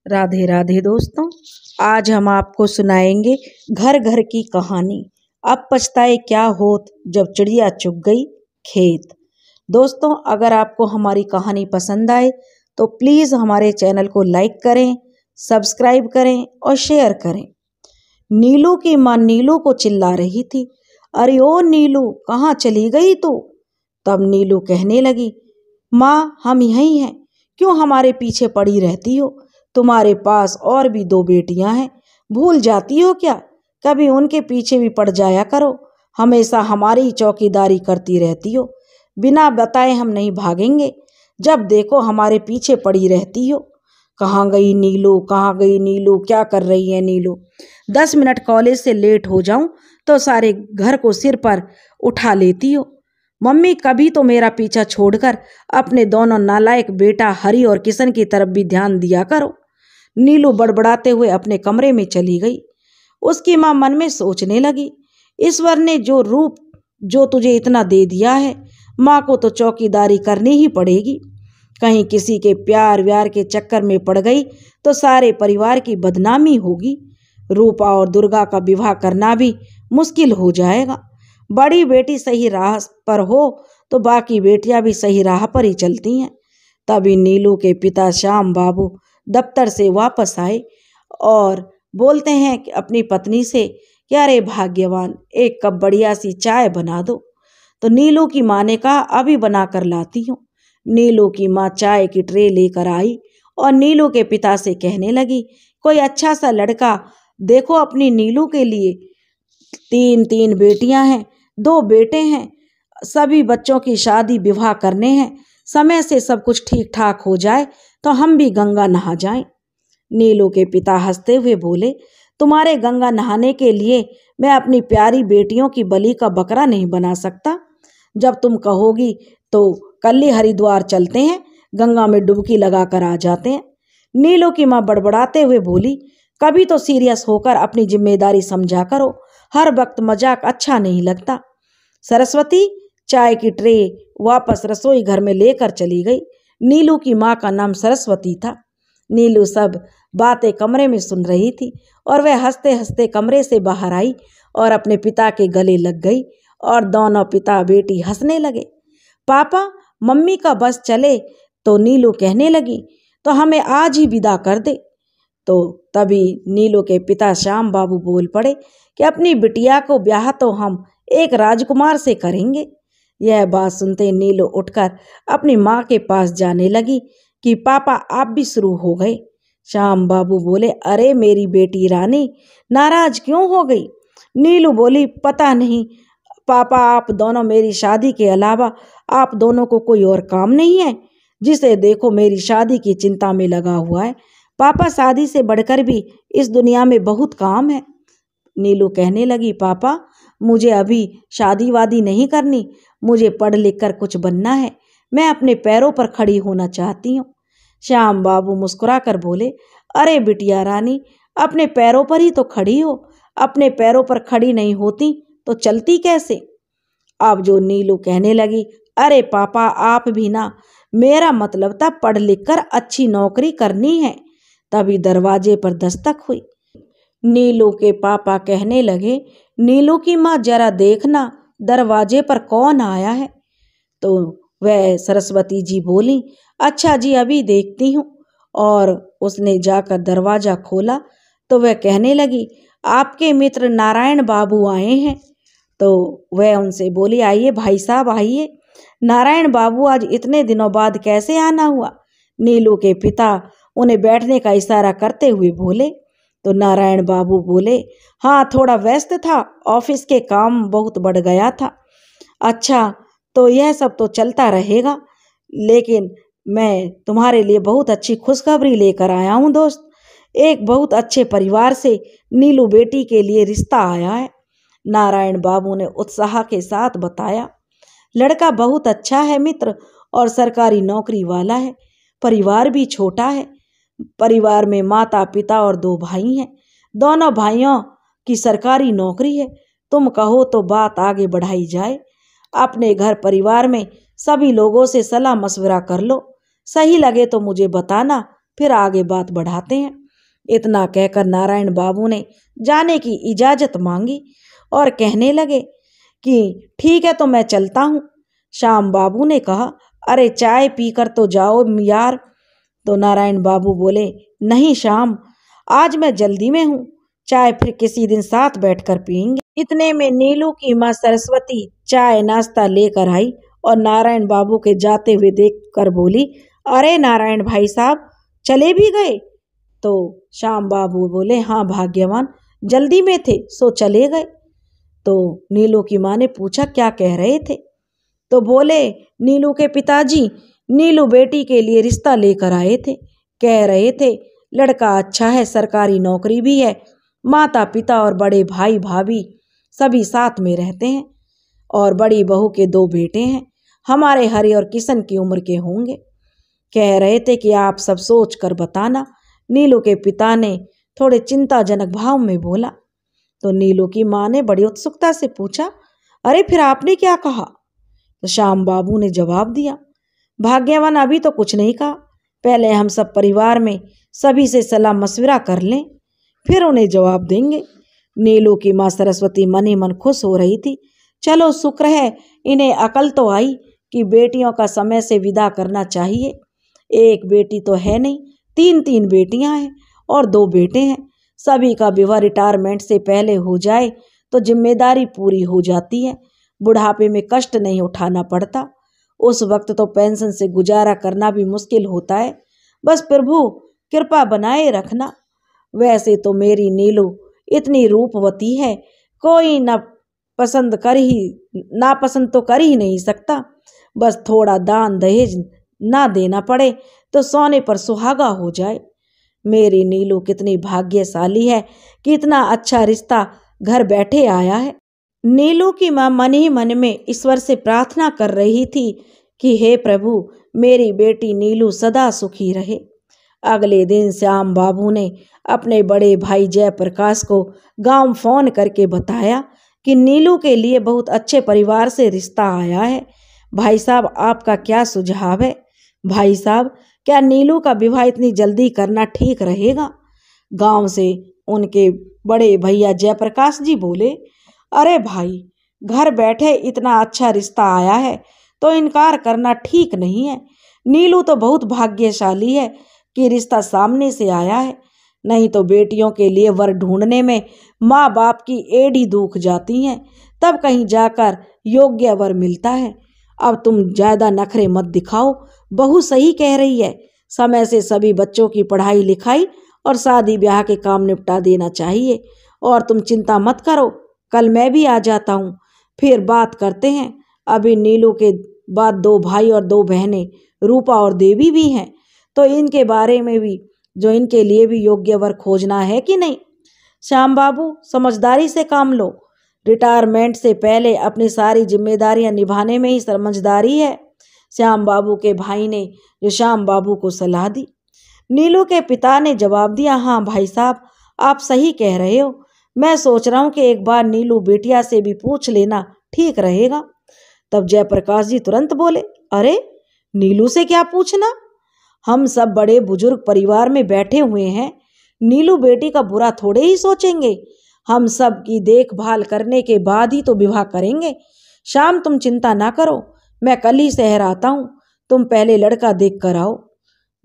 राधे राधे दोस्तों। आज हम आपको सुनाएंगे घर घर की कहानी। अब पछताए क्या होत जब चिड़िया चुग गई खेत। दोस्तों, अगर आपको हमारी कहानी पसंद आए तो प्लीज़ हमारे चैनल को लाइक करें, सब्सक्राइब करें और शेयर करें। नीलू की माँ नीलू को चिल्ला रही थी, अरे ओ नीलू, कहाँ चली गई तू? तब नीलू कहने लगी, माँ हम यहीं हैं, क्यों हमारे पीछे पड़ी रहती हो? तुम्हारे पास और भी 2 बेटियां हैं, भूल जाती हो क्या? कभी उनके पीछे भी पड़ जाया करो। हमेशा हमारी चौकीदारी करती रहती हो। बिना बताए हम नहीं भागेंगे, जब देखो हमारे पीछे पड़ी रहती हो। कहाँ गई नीलू, कहाँ गई नीलू, क्या कर रही है नीलू? 10 मिनट कॉलेज से लेट हो जाऊं तो सारे घर को सिर पर उठा लेती हो। मम्मी, कभी तो मेरा पीछा छोड़कर अपने दोनों नालायक बेटा हरी और किशन की तरफ भी ध्यान दिया करो। नीलू बड़बड़ाते हुए अपने कमरे में चली गई। उसकी माँ मन में सोचने लगी, ईश्वर ने जो रूप जो तुझे इतना दे दिया है, माँ को तो चौकीदारी करनी ही पड़ेगी। कहीं किसी के प्यार व्यार के चक्कर में पड़ गई तो सारे परिवार की बदनामी होगी। रूपा और दुर्गा का विवाह करना भी मुश्किल हो जाएगा। बड़ी बेटी सही राह पर हो तो बाकी बेटियां भी सही राह पर ही चलती हैं। तभी नीलू के पिता श्याम बाबू दफ्तर से वापस आए और बोलते हैं कि अपनी पत्नी से, क्या रे भाग्यवान, एक कप बढ़िया सी चाय बना दो। तो नीलू की माँ ने कहा, अभी बना कर लाती हूँ। नीलू की माँ चाय की ट्रे लेकर आई और नीलू के पिता से कहने लगी, कोई अच्छा सा लड़का देखो अपनी नीलू के लिए। 3 बेटियां हैं, 2 बेटे हैं, सभी बच्चों की शादी विवाह करने हैं। समय से सब कुछ ठीक ठाक हो जाए तो हम भी गंगा नहा जाएं। नीलू के पिता हंसते हुए बोले, तुम्हारे गंगा नहाने के लिए मैं अपनी प्यारी बेटियों की बलि का बकरा नहीं बना सकता। जब तुम कहोगी तो कल ही हरिद्वार चलते हैं, गंगा में डुबकी लगा कर आ जाते हैं। नीलू की माँ बड़बड़ाते हुए बोली, कभी तो सीरियस होकर अपनी जिम्मेदारी समझा करो, हर वक्त मजाक अच्छा नहीं लगता। सरस्वती चाय की ट्रे वापस रसोई घर में लेकर चली गई। नीलू की माँ का नाम सरस्वती था। नीलू सब बातें कमरे में सुन रही थी और वह हंसते हंसते कमरे से बाहर आई और अपने पिता के गले लग गई और दोनों पिता बेटी हंसने लगे। पापा, मम्मी का बस चले। तो नीलू कहने लगी, तो हमें आज ही विदा कर दे। तो तभी नीलू के पिता श्याम बाबू बोल पड़े कि अपनी बिटिया को ब्याह तो हम एक राजकुमार से करेंगे। यह बात सुनते नीलू उठकर अपनी माँ के पास जाने लगी कि पापा आप भी शुरू हो गए। श्याम बाबू बोले, अरे मेरी बेटी रानी, नाराज क्यों हो गई? नीलू बोली, पता नहीं पापा, आप दोनों मेरी शादी के अलावा आप दोनों को कोई और काम नहीं है? जिसे देखो मेरी शादी की चिंता में लगा हुआ है। पापा, शादी से बढ़कर भी इस दुनिया में बहुत काम है। नीलू कहने लगी, पापा मुझे अभी शादी वादी नहीं करनी, मुझे पढ़ लिख कर कुछ बनना है, मैं अपने पैरों पर खड़ी होना चाहती हूँ। श्याम बाबू मुस्कुरा कर बोले, अरे बिटिया रानी, अपने पैरों पर ही तो खड़ी हो, अपने पैरों पर खड़ी नहीं होती तो चलती कैसे? अब जो नीलू कहने लगी, अरे पापा आप भी ना, मेरा मतलब था पढ़ लिख कर अच्छी नौकरी करनी है। तभी दरवाजे पर दस्तक हुई। नीलू के पापा कहने लगे, नीलू की माँ जरा देखना दरवाजे पर कौन आया है। तो वह सरस्वती जी बोली, अच्छा जी अभी देखती हूँ। और उसने जाकर दरवाजा खोला तो वह कहने लगी, आपके मित्र नारायण बाबू आए हैं। तो वह उनसे बोली, आइए भाई साहब आइए। नारायण बाबू, आज इतने दिनों बाद कैसे आना हुआ? नीलू के पिता उन्हें बैठने का इशारा करते हुए बोले। तो नारायण बाबू बोले, हाँ थोड़ा व्यस्त था, ऑफिस के काम बहुत बढ़ गया था। अच्छा, तो यह सब तो चलता रहेगा, लेकिन मैं तुम्हारे लिए बहुत अच्छी खुशखबरी लेकर आया हूँ दोस्त। एक बहुत अच्छे परिवार से नीलू बेटी के लिए रिश्ता आया है। नारायण बाबू ने उत्साह के साथ बताया, लड़का बहुत अच्छा है मित्र, और सरकारी नौकरी वाला है। परिवार भी छोटा है। परिवार में माता पिता और 2 भाई हैं। दोनों भाइयों की सरकारी नौकरी है। तुम कहो तो बात आगे बढ़ाई जाए। अपने घर परिवार में सभी लोगों से सलाह मशवरा कर लो, सही लगे तो मुझे बताना, फिर आगे बात बढ़ाते हैं। इतना कहकर नारायण बाबू ने जाने की इजाजत मांगी और कहने लगे कि ठीक है तो मैं चलता हूँ। श्याम बाबू ने कहा, अरे चाय पीकर तो जाओ यार। तो नारायण बाबू बोले, नहीं श्याम, आज मैं जल्दी में हूँ, चाय फिर किसी दिन साथ बैठकर पियेंगे। इतने में नीलू की माँ सरस्वती चाय नाश्ता लेकर आई और नारायण बाबू के जाते हुए देखकर बोली, अरे नारायण भाई साहब चले भी गए? तो श्याम बाबू बोले, हाँ भाग्यवान, जल्दी में थे सो चले गए। तो नीलू की माँ ने पूछा, क्या कह रहे थे? तो बोले, नीलू के पिताजी नीलू बेटी के लिए रिश्ता लेकर आए थे। कह रहे थे लड़का अच्छा है, सरकारी नौकरी भी है, माता पिता और बड़े भाई भाभी सभी साथ में रहते हैं और बड़ी बहू के 2 बेटे हैं, हमारे हरि और किशन की उम्र के होंगे। कह रहे थे कि आप सब सोच कर बताना। नीलू के पिता ने थोड़े चिंताजनक भाव में बोला। तो नीलू की माँ ने बड़ी उत्सुकता से पूछा, अरे फिर आपने क्या कहा? तो श्याम बाबू ने जवाब दिया, भाग्यवान अभी तो कुछ नहीं कहा, पहले हम सब परिवार में सभी से सलाह मशविरा कर लें, फिर उन्हें जवाब देंगे। नीलू की माँ सरस्वती मन ही मन खुश हो रही थी। चलो शुक्र है इन्हें अकल तो आई कि बेटियों का समय से विदा करना चाहिए। एक बेटी तो है नहीं, 3 बेटियां हैं और 2 बेटे हैं। सभी का विवाह रिटायरमेंट से पहले हो जाए तो जिम्मेदारी पूरी हो जाती है, बुढ़ापे में कष्ट नहीं उठाना पड़ता। उस वक्त तो पेंशन से गुजारा करना भी मुश्किल होता है। बस प्रभु कृपा बनाए रखना। वैसे तो मेरी नीलू इतनी रूपवती है, कोई नापसंद तो कर ही नहीं सकता। बस थोड़ा दान दहेज ना देना पड़े तो सोने पर सुहागा हो जाए। मेरी नीलू कितनी भाग्यशाली है कि इतना अच्छा रिश्ता घर बैठे आया है। नीलू की माँ मन ही मन में ईश्वर से प्रार्थना कर रही थी कि हे प्रभु मेरी बेटी नीलू सदा सुखी रहे। अगले दिन श्याम बाबू ने अपने बड़े भाई जयप्रकाश को गांव फोन करके बताया कि नीलू के लिए बहुत अच्छे परिवार से रिश्ता आया है। भाई साहब आपका क्या सुझाव है? भाई साहब क्या नीलू का विवाह इतनी जल्दी करना ठीक रहेगा? गांव से उनके बड़े भैया जयप्रकाश जी बोले, अरे भाई घर बैठे इतना अच्छा रिश्ता आया है तो इनकार करना ठीक नहीं है। नीलू तो बहुत भाग्यशाली है कि रिश्ता सामने से आया है, नहीं तो बेटियों के लिए वर ढूंढने में माँ बाप की एड़ी दुख जाती हैं, तब कहीं जाकर योग्य वर मिलता है। अब तुम ज़्यादा नखरे मत दिखाओ, बहू सही कह रही है, समय से सभी बच्चों की पढ़ाई लिखाई और शादी ब्याह के काम निपटा देना चाहिए। और तुम चिंता मत करो, कल मैं भी आ जाता हूँ, फिर बात करते हैं। अभी नीलू के बाद 2 भाई और 2 बहनें रूपा और देवी भी हैं, तो इनके बारे में भी जो इनके लिए भी योग्य वर खोजना है कि नहीं। श्याम बाबू समझदारी से काम लो, रिटायरमेंट से पहले अपनी सारी जिम्मेदारियां निभाने में ही समझदारी है। श्याम बाबू के भाई ने जो श्याम बाबू को सलाह दी। नीलू के पिता ने जवाब दिया, हाँ भाई साहब आप सही कह रहे हो, मैं सोच रहा हूँ कि एक बार नीलू बेटिया से भी पूछ लेना ठीक रहेगा। तब जयप्रकाश जी तुरंत बोले, अरे नीलू से क्या पूछना, हम सब बड़े बुजुर्ग परिवार में बैठे हुए हैं, नीलू बेटी का बुरा थोड़े ही सोचेंगे, हम सब की देखभाल करने के बाद ही तो विवाह करेंगे। शाम तुम चिंता ना करो, मैं कल ही शहर आता हूँ, तुम पहले लड़का देख कर आओ।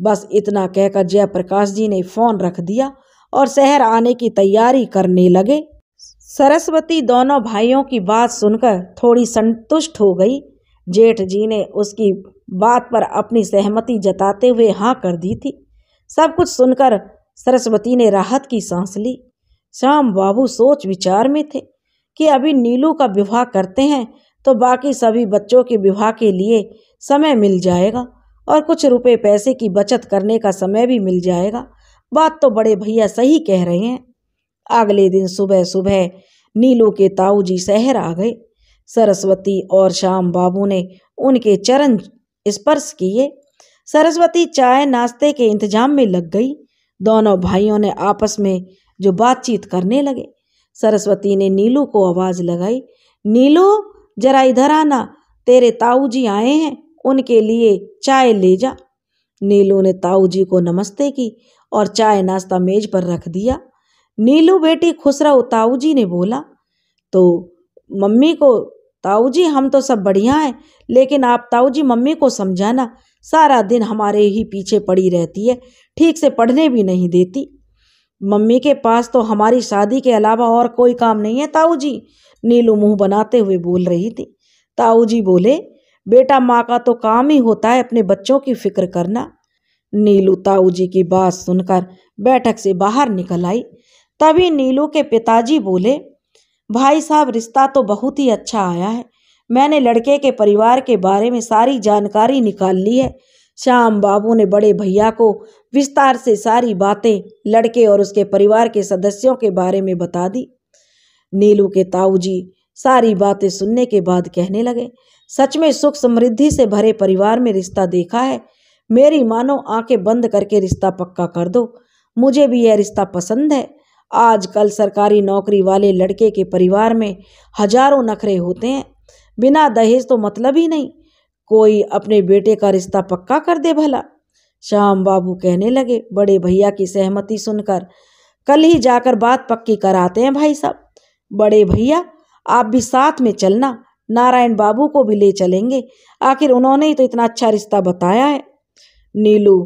बस इतना कहकर जयप्रकाश जी ने फोन रख दिया और शहर आने की तैयारी करने लगे। सरस्वती दोनों भाइयों की बात सुनकर थोड़ी संतुष्ट हो गई। जेठ जी ने उसकी बात पर अपनी सहमति जताते हुए हाँ कर दी थी। सब कुछ सुनकर सरस्वती ने राहत की सांस ली। श्याम बाबू सोच विचार में थे कि अभी नीलू का विवाह करते हैं तो बाकी सभी बच्चों के विवाह के लिए समय मिल जाएगा और कुछ रुपए पैसे की बचत करने का समय भी मिल जाएगा। बात तो बड़े भैया सही कह रहे हैं। अगले दिन सुबह सुबह नीलू के ताऊ जी शहर आ गए। सरस्वती और श्याम बाबू ने उनके चरण स्पर्श किए। सरस्वती चाय नाश्ते के इंतजाम में लग गई। दोनों भाइयों ने आपस में जो बातचीत करने लगे। सरस्वती ने नीलू को आवाज लगाई, नीलू जरा इधर आना, तेरे ताऊ जी आए हैं, उनके लिए चाय ले जा। नीलू ने ताऊ जी को नमस्ते की और चाय नाश्ता मेज पर रख दिया। नीलू बेटी खुश रहो, ताऊ जी ने बोला। तो मम्मी को, ताऊ जी हम तो सब बढ़िया हैं, लेकिन आप ताऊ जी मम्मी को समझाना, सारा दिन हमारे ही पीछे पड़ी रहती है, ठीक से पढ़ने भी नहीं देती। मम्मी के पास तो हमारी शादी के अलावा और कोई काम नहीं है ताऊ जी, नीलू मुंह बनाते हुए बोल रही थी। ताऊ जी बोले, बेटा माँ का तो काम ही होता है अपने बच्चों की फिक्र करना। नीलू ताऊ जी की बात सुनकर बैठक से बाहर निकल आई। तभी नीलू के पिताजी बोले, भाई साहब रिश्ता तो बहुत ही अच्छा आया है, मैंने लड़के के परिवार के बारे में सारी जानकारी निकाल ली है। श्याम बाबू ने बड़े भैया को विस्तार से सारी बातें लड़के और उसके परिवार के सदस्यों के बारे में बता दी। नीलू के ताऊ जी सारी बातें सुनने के बाद कहने लगे, सच में सुख समृद्धि से भरे परिवार में रिश्ता देखा है। मेरी मानो आंखें बंद करके रिश्ता पक्का कर दो, मुझे भी यह रिश्ता पसंद है। आजकल सरकारी नौकरी वाले लड़के के परिवार में हजारों नखरे होते हैं, बिना दहेज तो मतलब ही नहीं, कोई अपने बेटे का रिश्ता पक्का कर दे भला। श्याम बाबू कहने लगे, बड़े भैया की सहमति सुनकर कल ही जाकर बात पक्की कराते हैं भाई साहब। बड़े भैया आप भी साथ में चलना, नारायण बाबू को भी ले चलेंगे, आखिर उन्होंने ही तो इतना अच्छा रिश्ता बताया है। नीलू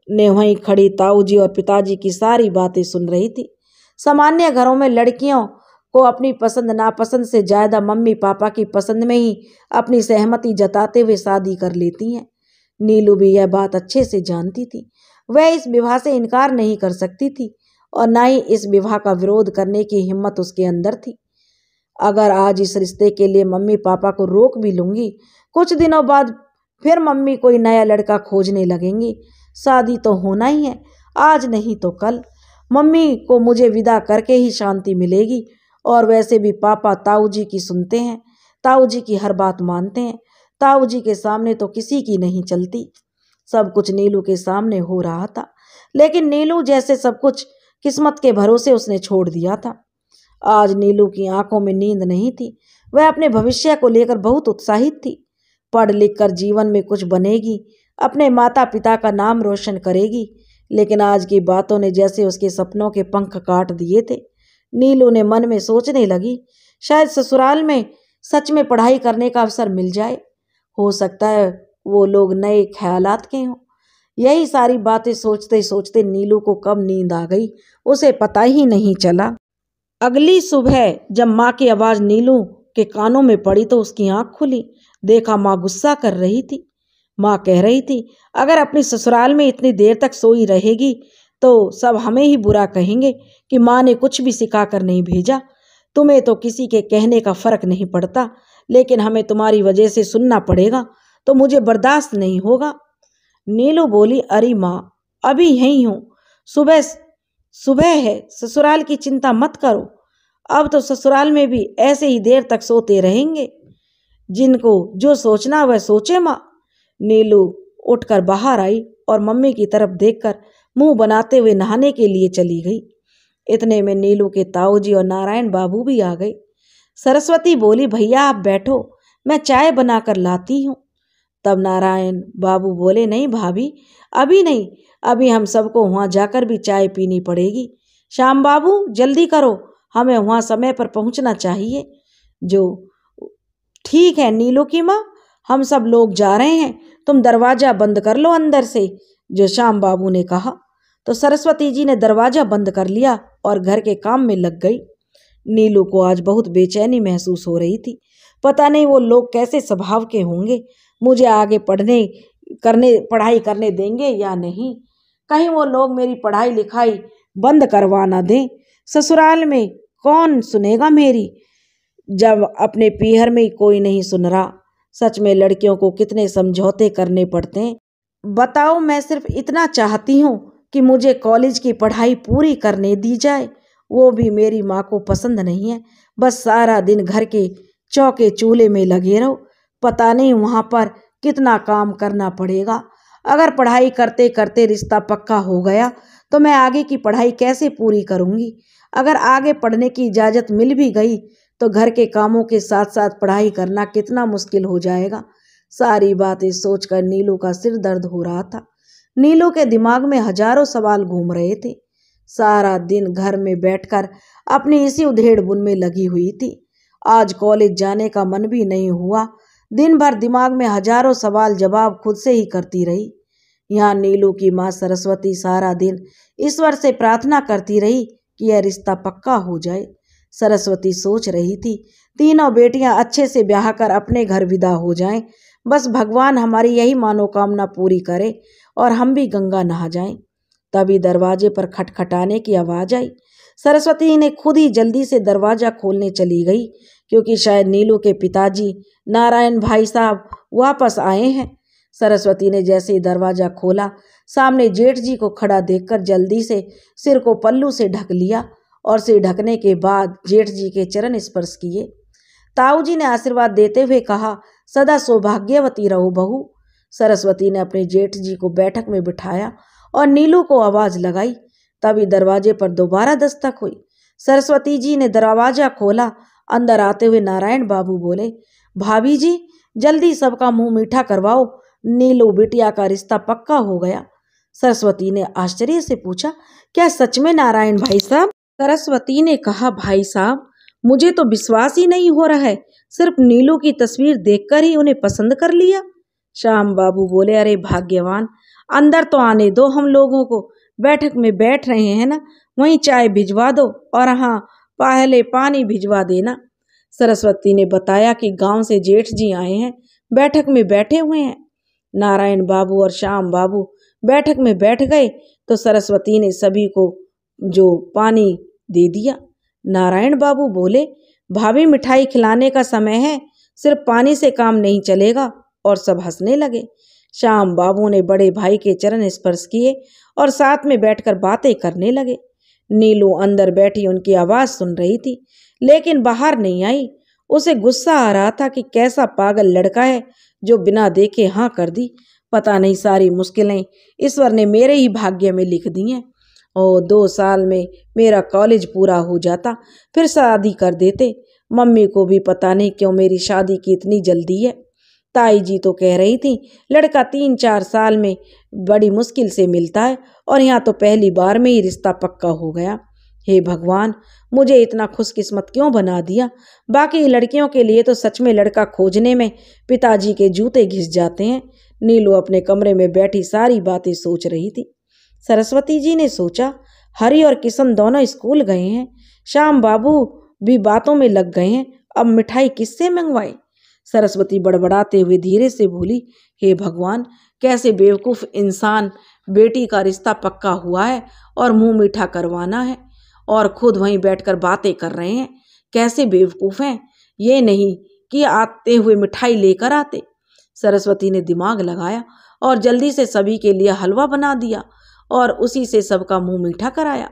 ने वहीं खड़ी ताऊ जी और पिताजी की सारी बातें सुन रही थी। सामान्य घरों में लड़कियों को अपनी पसंद नापसंद से ज़्यादा मम्मी पापा की पसंद में ही अपनी सहमति जताते हुए शादी कर लेती हैं। नीलू भी यह बात अच्छे से जानती थी। वह इस विवाह से इनकार नहीं कर सकती थी और ना ही इस विवाह का विरोध करने की हिम्मत उसके अंदर थी। अगर आज इस रिश्ते के लिए मम्मी पापा को रोक भी लूँगी, कुछ दिनों बाद फिर मम्मी कोई नया लड़का खोजने लगेंगी। शादी तो होना ही है, आज नहीं तो कल। मम्मी को मुझे विदा करके ही शांति मिलेगी। और वैसे भी पापा ताऊ जी की सुनते हैं, ताऊ जी की हर बात मानते हैं, ताऊ जी के सामने तो किसी की नहीं चलती। सब कुछ नीलू के सामने हो रहा था, लेकिन नीलू जैसे सब कुछ किस्मत के भरोसे उसने छोड़ दिया था। आज नीलू की आंखों में नींद नहीं थी। वह अपने भविष्य को लेकर बहुत उत्साहित थी। पढ़ लिख कर जीवन में कुछ बनेगी, अपने माता पिता का नाम रोशन करेगी। लेकिन आज की बातों ने जैसे उसके सपनों के पंख काट दिए थे। नीलू ने मन में सोचने लगी, शायद ससुराल में सच में पढ़ाई करने का अवसर मिल जाए। हो सकता है वो लोग नए ख्यालात के हों। यही सारी बातें सोचते सोचते नीलू को कब नींद आ गई, उसे पता ही नहीं चला। अगली सुबह जब माँ की आवाज़ नीलू के कानों में पड़ी तो उसकी आंख खुली। देखा माँ गुस्सा कर रही थी। माँ कह रही थी, अगर अपनी ससुराल में इतनी देर तक सोई रहेगी तो सब हमें ही बुरा कहेंगे कि माँ ने कुछ भी सिखा कर नहीं भेजा। तुम्हें तो किसी के कहने का फर्क नहीं पड़ता, लेकिन हमें तुम्हारी वजह से सुनना पड़ेगा, तो मुझे बर्दाश्त नहीं होगा। नीलू बोली, अरे माँ अभी यहीं हूँ, सुबह सुबह है, ससुराल की चिंता मत करो। अब तो ससुराल में भी ऐसे ही देर तक सोते रहेंगे। जिनको जो सोचना वह सोचे माँ। नीलू उठकर बाहर आई और मम्मी की तरफ देखकर मुंह बनाते हुए नहाने के लिए चली गई। इतने में नीलू के ताऊ जी और नारायण बाबू भी आ गए। सरस्वती बोली, भैया आप बैठो, मैं चाय बनाकर लाती हूँ। तब नारायण बाबू बोले, नहीं भाभी अभी नहीं, अभी हम सबको वहाँ जाकर भी चाय पीनी पड़ेगी। श्याम बाबू जल्दी करो, हमें वहाँ समय पर पहुँचना चाहिए। जो ठीक है नीलू की माँ, हम सब लोग जा रहे हैं, तुम दरवाज़ा बंद कर लो अंदर से, जो श्याम बाबू ने कहा। तो सरस्वती जी ने दरवाज़ा बंद कर लिया और घर के काम में लग गई। नीलू को आज बहुत बेचैनी महसूस हो रही थी। पता नहीं वो लोग कैसे स्वभाव के होंगे, मुझे आगे पढ़ाई करने देंगे या नहीं। कहीं वो लोग मेरी पढ़ाई लिखाई बंद करवा ना दें। ससुराल में कौन सुनेगा मेरी, जब अपने पीहर में ही कोई नहीं सुन रहा। सच में लड़कियों को कितने समझौते करने पड़ते हैं। बताओ, मैं सिर्फ इतना चाहती हूँ कि मुझे कॉलेज की पढ़ाई पूरी करने दी जाए, वो भी मेरी माँ को पसंद नहीं है। बस सारा दिन घर के चौके चूल्हे में लगे रहो। पता नहीं वहाँ पर कितना काम करना पड़ेगा। अगर पढ़ाई करते करते रिश्ता पक्का हो गया तो मैं आगे की पढ़ाई कैसे पूरी करूँगी। अगर आगे पढ़ने की इजाज़त मिल भी गई तो घर के कामों के साथ साथ पढ़ाई करना कितना मुश्किल हो जाएगा। सारी बातें सोचकर नीलू का सिर दर्द हो रहा था। नीलू के दिमाग में हजारों सवाल घूम रहे थे। सारा दिन घर में बैठकर अपनी इसी उधेड़-बुन में लगी हुई थी। आज कॉलेज जाने का मन भी नहीं हुआ। दिन भर दिमाग में हजारों सवाल जवाब खुद से ही करती रही। यहाँ नीलू की माँ सरस्वती सारा दिन ईश्वर से प्रार्थना करती रही कि यह रिश्ता पक्का हो जाए। सरस्वती सोच रही थी, तीनों बेटियां अच्छे से ब्याह कर अपने घर विदा हो जाएं। बस भगवान हमारी यही मनोकामना पूरी करे और हम भी गंगा नहा जाएं। तभी दरवाजे पर खटखटाने की आवाज आई। सरस्वती ने खुद ही जल्दी से दरवाजा खोलने चली गई, क्योंकि शायद नीलू के पिताजी नारायण भाई साहब वापस आए हैं। सरस्वती ने जैसे ही दरवाजा खोला, सामने जेठ जी को खड़ा देखकर जल्दी से सिर को पल्लू से ढक लिया और सिर ढकने के बाद जेठ जी के चरण स्पर्श किए। ताऊ जी ने आशीर्वाद देते हुए कहा, सदा सौभाग्यवती रहो बहू। सरस्वती ने अपने जेठ जी को बैठक में बिठाया और नीलू को आवाज लगाई। तभी दरवाजे पर दोबारा दस्तक हुई। सरस्वती जी ने दरवाजा खोला। अंदर आते हुए नारायण बाबू बोले, भाभी जी जल्दी सबका मुंह मीठा करवाओ, नीलू बिटिया का रिश्ता पक्का हो गया। सरस्वती ने आश्चर्य से पूछा, क्या सच में नारायण भाई साहब? सरस्वती ने कहा, भाई साहब मुझे तो विश्वास ही नहीं हो रहा है, सिर्फ नीलू की तस्वीर देखकर ही उन्हें पसंद कर लिया। श्याम बाबू बोले, अरे भाग्यवान, अंदर तो आने दो हम लोगों को, बैठक में बैठ रहे हैं ना, वहीं चाय भिजवा दो और हाँ पहले पानी भिजवा देना। सरस्वती ने बताया कि गांव से जेठ जी आए हैं, बैठक में बैठे हुए हैं। नारायण बाबू और श्याम बाबू बैठक में बैठ गए तो सरस्वती ने सभी को जो पानी दे दिया। नारायण बाबू बोले, भाभी मिठाई खिलाने का समय है, सिर्फ पानी से काम नहीं चलेगा, और सब हंसने लगे। श्याम बाबू ने बड़े भाई के चरण स्पर्श किए और साथ में बैठकर बातें करने लगे। नीलू अंदर बैठी उनकी आवाज सुन रही थी, लेकिन बाहर नहीं आई। उसे गुस्सा आ रहा था कि कैसा पागल लड़का है जो बिना देखे हाँ कर दी। पता नहीं सारी मुश्किलें ईश्वर ने मेरे ही भाग्य में लिख दी हैं। और 2 साल में मेरा कॉलेज पूरा हो जाता, फिर शादी कर देते। मम्मी को भी पता नहीं क्यों मेरी शादी की इतनी जल्दी है। ताई जी तो कह रही थी लड़का 3-4 साल में बड़ी मुश्किल से मिलता है, और यहाँ तो पहली बार में ही रिश्ता पक्का हो गया। हे भगवान, मुझे इतना खुशकिस्मत क्यों बना दिया। बाकी लड़कियों के लिए तो सच में लड़का खोजने में पिताजी के जूते घिस जाते हैं। नीलू अपने कमरे में बैठी सारी बातें सोच रही थी। सरस्वती जी ने सोचा, हरि और किशन दोनों स्कूल गए हैं, श्याम बाबू भी बातों में लग गए हैं, अब मिठाई किससे मंगवाए। सरस्वती बड़बड़ाते हुए धीरे से बोली, हे भगवान, कैसे बेवकूफ़ इंसान, बेटी का रिश्ता पक्का हुआ है और मुंह मीठा करवाना है और खुद वहीं बैठकर बातें कर रहे हैं। कैसे बेवकूफ़ हैं, ये नहीं कि आते हुए मिठाई लेकर आते। सरस्वती ने दिमाग लगाया और जल्दी से सभी के लिए हलवा बना दिया और उसी से सबका मुंह मीठा कराया।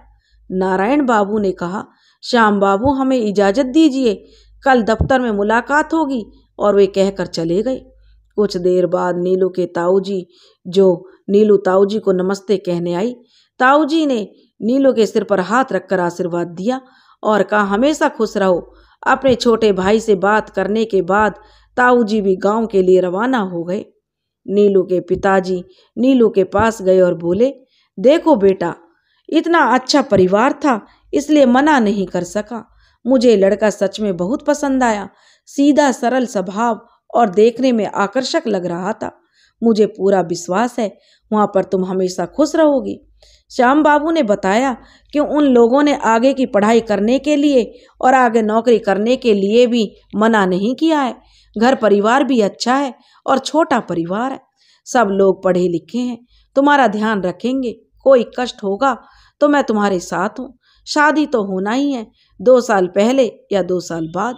नारायण बाबू ने कहा, श्याम बाबू हमें इजाज़त दीजिए, कल दफ्तर में मुलाकात होगी, और वे कहकर चले गए। कुछ देर बाद नीलू के ताऊजी, जो नीलू ताऊजी को नमस्ते कहने आई, ताऊजी ने नीलू के सिर पर हाथ रखकर आशीर्वाद दिया और कहा, हमेशा खुश रहो। अपने छोटे भाई से बात करने के बाद ताऊजी भी गांव के लिए रवाना हो गए। नीलू के पिताजी नीलू के पास गए और बोले, देखो बेटा, इतना अच्छा परिवार था इसलिए मना नहीं कर सका। मुझे लड़का सच में बहुत पसंद आया, सीधा सरल स्वभाव और देखने में आकर्षक लग रहा था। मुझे पूरा विश्वास है वहाँ पर तुम हमेशा खुश रहोगी। श्याम बाबू ने बताया कि उन लोगों ने आगे की पढ़ाई करने के लिए और आगे नौकरी करने के लिए भी मना नहीं किया है। घर परिवार भी अच्छा है और छोटा परिवार है, सब लोग पढ़े लिखे हैं, तुम्हारा ध्यान रखेंगे। कोई कष्ट होगा तो मैं तुम्हारे साथ हूँ। शादी तो होना ही है, 2 साल पहले या 2 साल बाद।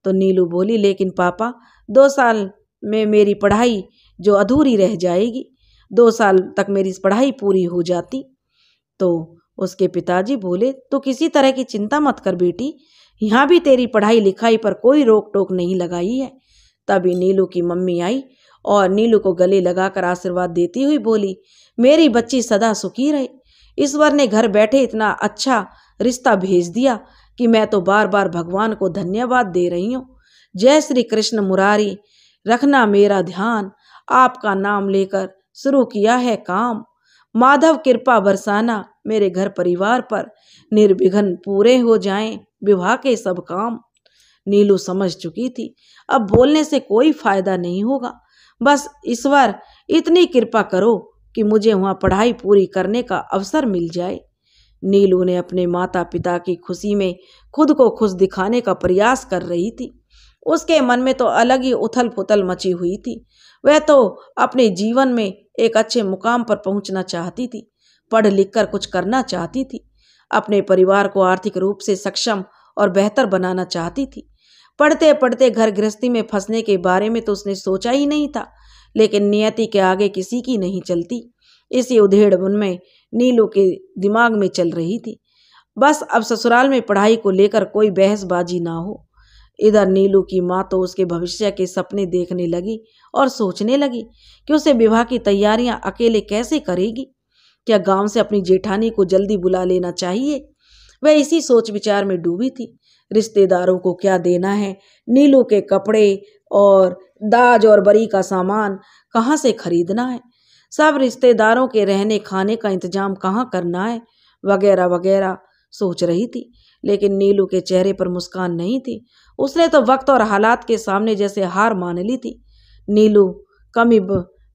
तो नीलू बोली, लेकिन पापा 2 साल में मेरी पढ़ाई जो अधूरी रह जाएगी, 2 साल तक मेरी पढ़ाई पूरी हो जाती। तो उसके पिताजी बोले, तो किसी तरह की चिंता मत कर बेटी, यहाँ भी तेरी पढ़ाई लिखाई पर कोई रोक टोक नहीं लगाई है। तभी नीलू की मम्मी आई और नीलू को गले लगाकर आशीर्वाद देती हुई बोली, मेरी बच्ची सदा सुखी रहे। ईश्वर ने घर बैठे इतना अच्छा रिश्ता भेज दिया कि मैं तो बार बार भगवान को धन्यवाद दे रही हूँ। जय श्री कृष्ण मुरारी, रखना मेरा ध्यान, आपका नाम लेकर शुरू किया है काम। माधव कृपा बरसाना मेरे घर परिवार पर, निर्विघ्न पूरे हो जाएं विवाह के सब काम। नीलू समझ चुकी थी अब बोलने से कोई फायदा नहीं होगा। बस ईश्वर इतनी कृपा करो कि मुझे वहां पढ़ाई पूरी करने का अवसर मिल जाए। नीलू ने अपने माता पिता की खुशी में खुद को खुश दिखाने का प्रयास कर रही थी। उसके मन में तो अलग ही उथल पुथल मची हुई थी। वह तो अपने जीवन में एक अच्छे मुकाम पर पहुंचना चाहती थी, पढ़ लिख कर कुछ करना चाहती थी, अपने परिवार को आर्थिक रूप से सक्षम और बेहतर बनाना चाहती थी। पढ़ते पढ़ते घर गृहस्थी में फंसने के बारे में तो उसने सोचा ही नहीं था, लेकिन नियति के आगे किसी की नहीं चलती। इसी उधेड़-बुन में नीलू के दिमाग में चल रही थी, बस अब ससुराल में पढ़ाई को लेकर कोई बहसबाजी ना हो। इधर नीलू की माँ तो उसके भविष्य के सपने देखने लगी और सोचने लगी कि उसे विवाह की तैयारियां अकेले कैसे करेगी। क्या गांव से अपनी जेठानी को जल्दी बुला लेना चाहिए? वह इसी सोच विचार में डूबी थी। रिश्तेदारों को क्या देना है, नीलू के कपड़े और दाज और बरी का सामान कहाँ से खरीदना है, सब रिश्तेदारों के रहने खाने का इंतजाम कहाँ करना है, वगैरह वगैरह सोच रही थी। लेकिन नीलू के चेहरे पर मुस्कान नहीं थी। उसने तो वक्त और हालात के सामने जैसे हार मान ली थी। नीलू कमी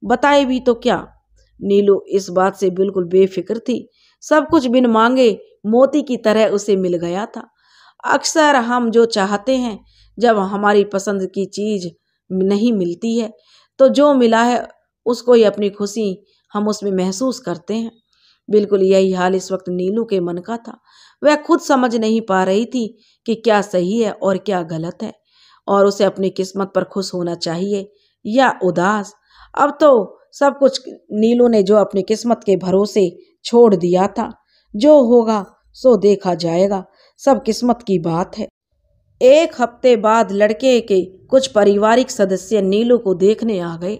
बताए भी तो क्या। नीलू इस बात से बिल्कुल बेफिक्र थी। सब कुछ बिन मांगे मोती की तरह उसे मिल गया था। अक्सर हम जो चाहते हैं, जब हमारी पसंद की चीज नहीं मिलती है तो जो मिला है उसको ही अपनी खुशी हम उसमें महसूस करते हैं। बिल्कुल यही हाल इस वक्त नीलू के मन का था। वह खुद समझ नहीं पा रही थी कि क्या सही है और क्या गलत है, और उसे अपनी किस्मत पर खुश होना चाहिए या उदास। अब तो सब कुछ नीलू ने जो अपनी किस्मत के भरोसे छोड़ दिया था। जो होगा सो देखा जाएगा, सब किस्मत की बात है। एक हफ्ते बाद लड़के के कुछ पारिवारिक सदस्य नीलू को देखने आ गए।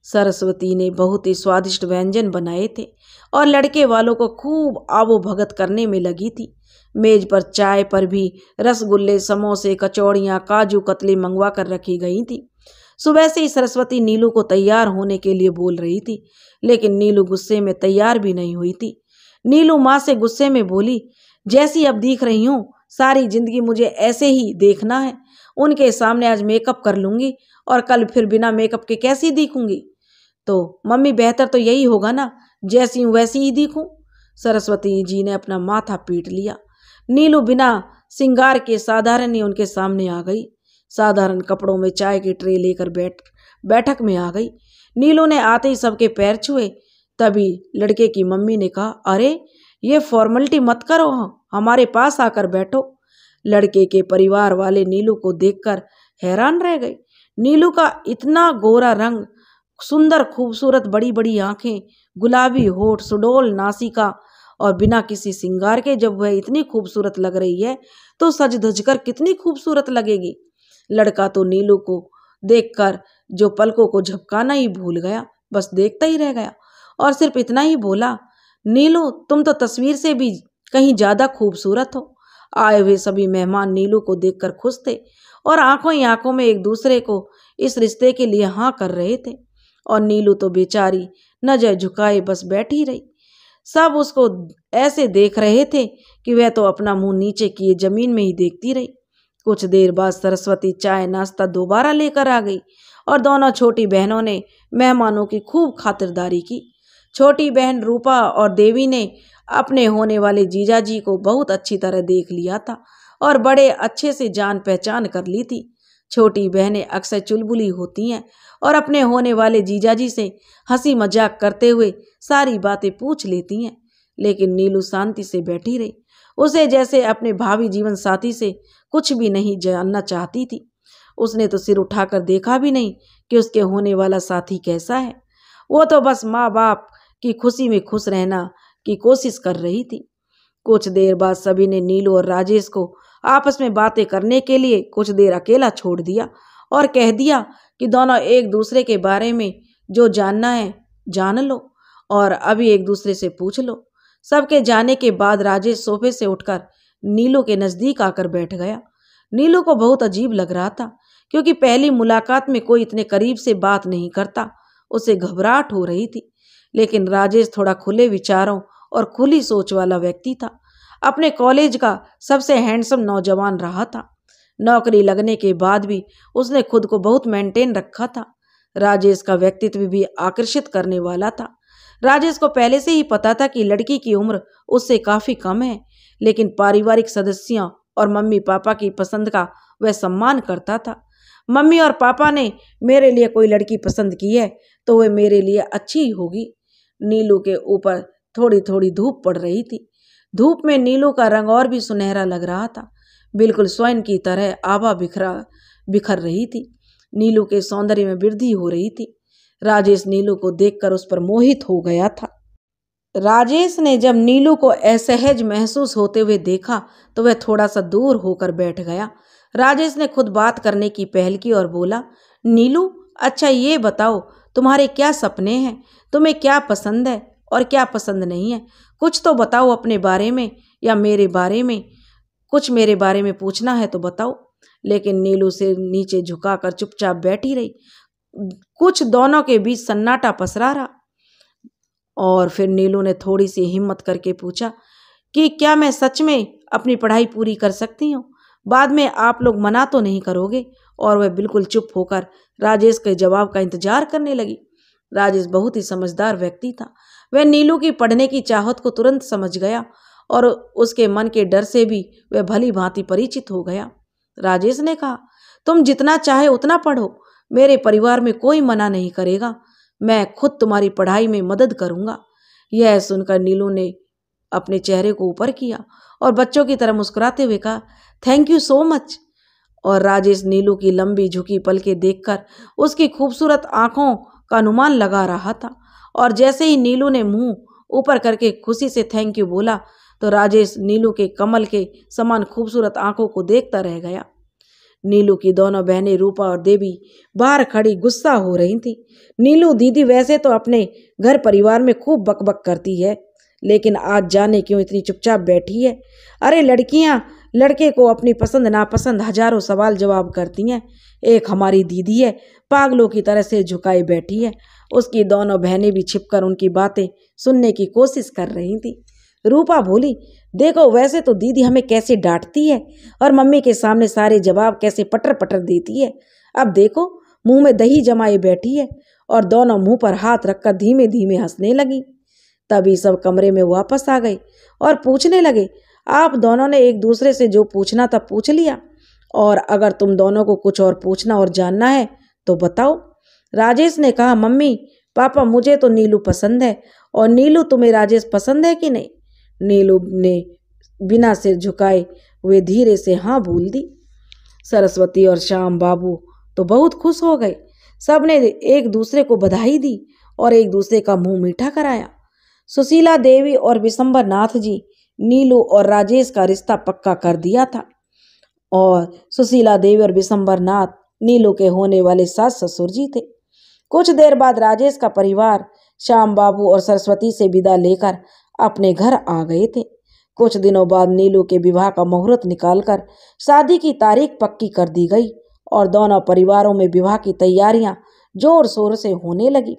सरस्वती ने बहुत ही स्वादिष्ट व्यंजन बनाए थे और लड़के वालों को खूब आवोभगत करने में लगी थी। मेज पर चाय पर भी रसगुल्ले, समोसे, कचौड़ियाँ, काजू कतली मंगवा कर रखी गई थी। सुबह से ही सरस्वती नीलू को तैयार होने के लिए बोल रही थी, लेकिन नीलू गुस्से में तैयार भी नहीं हुई थी। नीलू माँ से गुस्से में बोली, जैसी अब दिख रही हूँ सारी जिंदगी मुझे ऐसे ही देखना है। उनके सामने आज मेकअप कर लूंगी और कल फिर बिना मेकअप के कैसी दिखूंगी। तो मम्मी बेहतर तो यही होगा ना, जैसी हूँ वैसी ही दिखूं। सरस्वती जी ने अपना माथा पीट लिया। नीलू बिना सिंगार के साधारण ही उनके सामने आ गई। साधारण कपड़ों में चाय की ट्रे लेकर बैठक में आ गई। नीलू ने आते ही सबके पैर छुए। तभी लड़के की मम्मी ने कहा, अरे ये फॉर्मेलिटी मत करो, हमारे पास आकर बैठो। लड़के के परिवार वाले नीलू को देखकर हैरान रह गए। नीलू का इतना गोरा रंग, सुंदर खूबसूरत बड़ी बड़ी आंखें, गुलाबी होठ, सुडौल नासिका और बिना किसी सिंगार के जब वह इतनी खूबसूरत लग रही है तो सज धज कर कितनी खूबसूरत लगेगी। लड़का तो नीलू को देखकर जो पलकों को झपकाना ही भूल गया, बस देखता ही रह गया और सिर्फ इतना ही बोला, नीलू तुम तो तस्वीर से भी कहीं ज्यादा खूबसूरत हो। आए हुए सभी मेहमान नीलू को देखकर खुश थे और आंखों ही आंखों में एक दूसरे को इस रिश्ते के लिए हाँ कर रहे थे। और नीलू तो बेचारी नजर झुकाए बस बैठी रही। सब उसको ऐसे देख रहे थे कि वह तो अपना मुंह नीचे किए जमीन में ही देखती रही। कुछ देर बाद सरस्वती चाय नाश्ता दोबारा लेकर आ गई और दोनों छोटी बहनों ने मेहमानों की खूब खातिरदारी की। छोटी बहन रूपा और देवी ने अपने होने वाले जीजाजी को बहुत अच्छी तरह देख लिया था और बड़े अच्छे से जान पहचान कर ली थी। छोटी बहनें अक्सर चुलबुली होती हैं और अपने होने वाले जीजाजी से हंसी मजाक करते हुए सारी बातें पूछ लेती हैं, लेकिन नीलू शांति से बैठी रही। उसे जैसे अपने भावी जीवन साथी से कुछ भी नहीं जानना चाहती थी। उसने तो सिर उठाकर देखा भी नहीं कि उसके होने वाला साथी कैसा है। वो तो बस माँ बाप की खुशी में खुश रहना की कोशिश कर रही थी। कुछ देर बाद सभी ने नीलू और राजेश को आपस में बातें करने के लिए कुछ देर अकेला छोड़ दिया और कह दिया कि दोनों एक दूसरे के बारे में जो जानना है जान लो और अभी एक दूसरे से पूछ लो। सबके जाने के बाद राजेश सोफे से उठकर नीलू के नजदीक आकर बैठ गया। नीलू को बहुत अजीब लग रहा था, क्योंकि पहली मुलाकात में कोई इतने करीब से बात नहीं करता। उसे घबराहट हो रही थी। लेकिन राजेश थोड़ा खुले विचारों और खुली सोच वाला व्यक्ति था। अपने कॉलेज का सबसे हैंडसम नौजवान रहा था। नौकरी लगने के बाद भी उसने खुद को बहुत मेंटेन रखा था। राजेश का व्यक्तित्व भी आकर्षित करने वाला था। राजेश को पहले से ही पता था कि लड़की की उम्र उससे काफी कम है, लेकिन पारिवारिक सदस्यों और मम्मी पापा की पसंद का वह सम्मान करता था। मम्मी और पापा ने मेरे लिए कोई लड़की पसंद की है तो वह मेरे लिए अच्छी ही होगी। नीलू के ऊपर थोड़ी थोड़ी धूप पड़ रही थी। धूप में नीलू का रंग और भी सुनहरा लग रहा था, बिल्कुल स्वर्ण की तरह आभा बिखर रही थी। नीलू के सौंदर्य में वृद्धि हो रही थी। राजेश नीलू को देखकर उस पर मोहित हो गया था। राजेश ने जब नीलू को असहज महसूस होते हुए देखा तो वह थोड़ा सा दूर होकर बैठ गया। राजेश ने खुद बात करने की पहल की और बोला, नीलू, अच्छा ये बताओ, तुम्हारे क्या सपने हैं? तुम्हें क्या पसंद है और क्या पसंद नहीं है? कुछ तो बताओ अपने बारे में या मेरे बारे में। कुछ मेरे बारे में पूछना है तो बताओ। लेकिन नीलू सिर नीचे झुकाकर चुपचाप बैठी रही। कुछ दोनों के बीच सन्नाटा पसरा रहा और फिर नीलू ने थोड़ी सी हिम्मत करके पूछा कि क्या मैं सच में अपनी पढ़ाई पूरी कर सकती हूँ? बाद में आप लोग मना तो नहीं करोगे? और वह बिल्कुल चुप होकर राजेश के जवाब का इंतजार करने लगी। राजेश बहुत ही समझदार व्यक्ति था। वह नीलू की पढ़ने की चाहत को तुरंत समझ गया और उसके मन के डर से भी वह भली भांति परिचित हो गया। राजेश ने कहा, तुम जितना चाहे उतना पढ़ो, मेरे परिवार में कोई मना नहीं करेगा। मैं खुद तुम्हारी पढ़ाई में मदद करूंगा। यह सुनकर नीलू ने अपने चेहरे को ऊपर किया और बच्चों की तरह मुस्कुराते हुए कहा, थैंक यू सो मच। और राजेश नीलू की लंबी झुकी पलकें देखकर उसकी खूबसूरत आंखों का अनुमान लगा रहा था। और जैसे ही नीलू ने मुंह ऊपर करके खुशी से थैंक यू बोला तो राजेश नीलू के कमल के समान खूबसूरत आंखों को देखता रह गया। नीलू की दोनों बहनें रूपा और देवी बाहर खड़ी गुस्सा हो रही थी। नीलू दीदी वैसे तो अपने घर परिवार में खूब बकबक करती है, लेकिन आज जाने क्यों इतनी चुपचाप बैठी है। अरे लड़कियां लड़के को अपनी पसंद नापसंद हजारों सवाल जवाब करती हैं। एक हमारी दीदी है, पागलों की तरह से झुकाई बैठी है। उसकी दोनों बहनें भी छिपकर उनकी बातें सुनने की कोशिश कर रही थी। रूपा बोली, देखो वैसे तो दीदी हमें कैसे डांटती है और मम्मी के सामने सारे जवाब कैसे पटर पटर देती है। अब देखो मुंह में दही जमाए बैठी है। और दोनों मुंह पर हाथ रखकर धीमे धीमे हंसने लगी। तभी सब कमरे में वापस आ गए और पूछने लगे, आप दोनों ने एक दूसरे से जो पूछना था पूछ लिया? और अगर तुम दोनों को कुछ और पूछना और जानना है तो बताओ। राजेश ने कहा, मम्मी पापा मुझे तो नीलू पसंद है। और नीलू तुम्हें राजेश पसंद है कि नहीं? नीलू ने बिना सिर झुकाए हुए धीरे से हाँ बोल दी। सरस्वती और श्याम बाबू तो बहुत खुश हो गए। सब ने एक दूसरे को बधाई दी और एक दूसरे का मुंह मीठा कराया। सुशीला देवी और विशंबर नाथ जी नीलू और राजेश का रिश्ता पक्का कर दिया था। और सुशीला देवी और विशंबर नाथ नीलू के होने वाले सास ससुर जी थे। कुछ देर बाद राजेश का परिवार श्याम बाबू और सरस्वती से विदा लेकर अपने घर आ गए थे। कुछ दिनों बाद नीलू के विवाह का मुहूर्त निकालकर शादी की तारीख पक्की कर दी गई और दोनों परिवारों में विवाह की तैयारियां जोर शोर से होने लगी।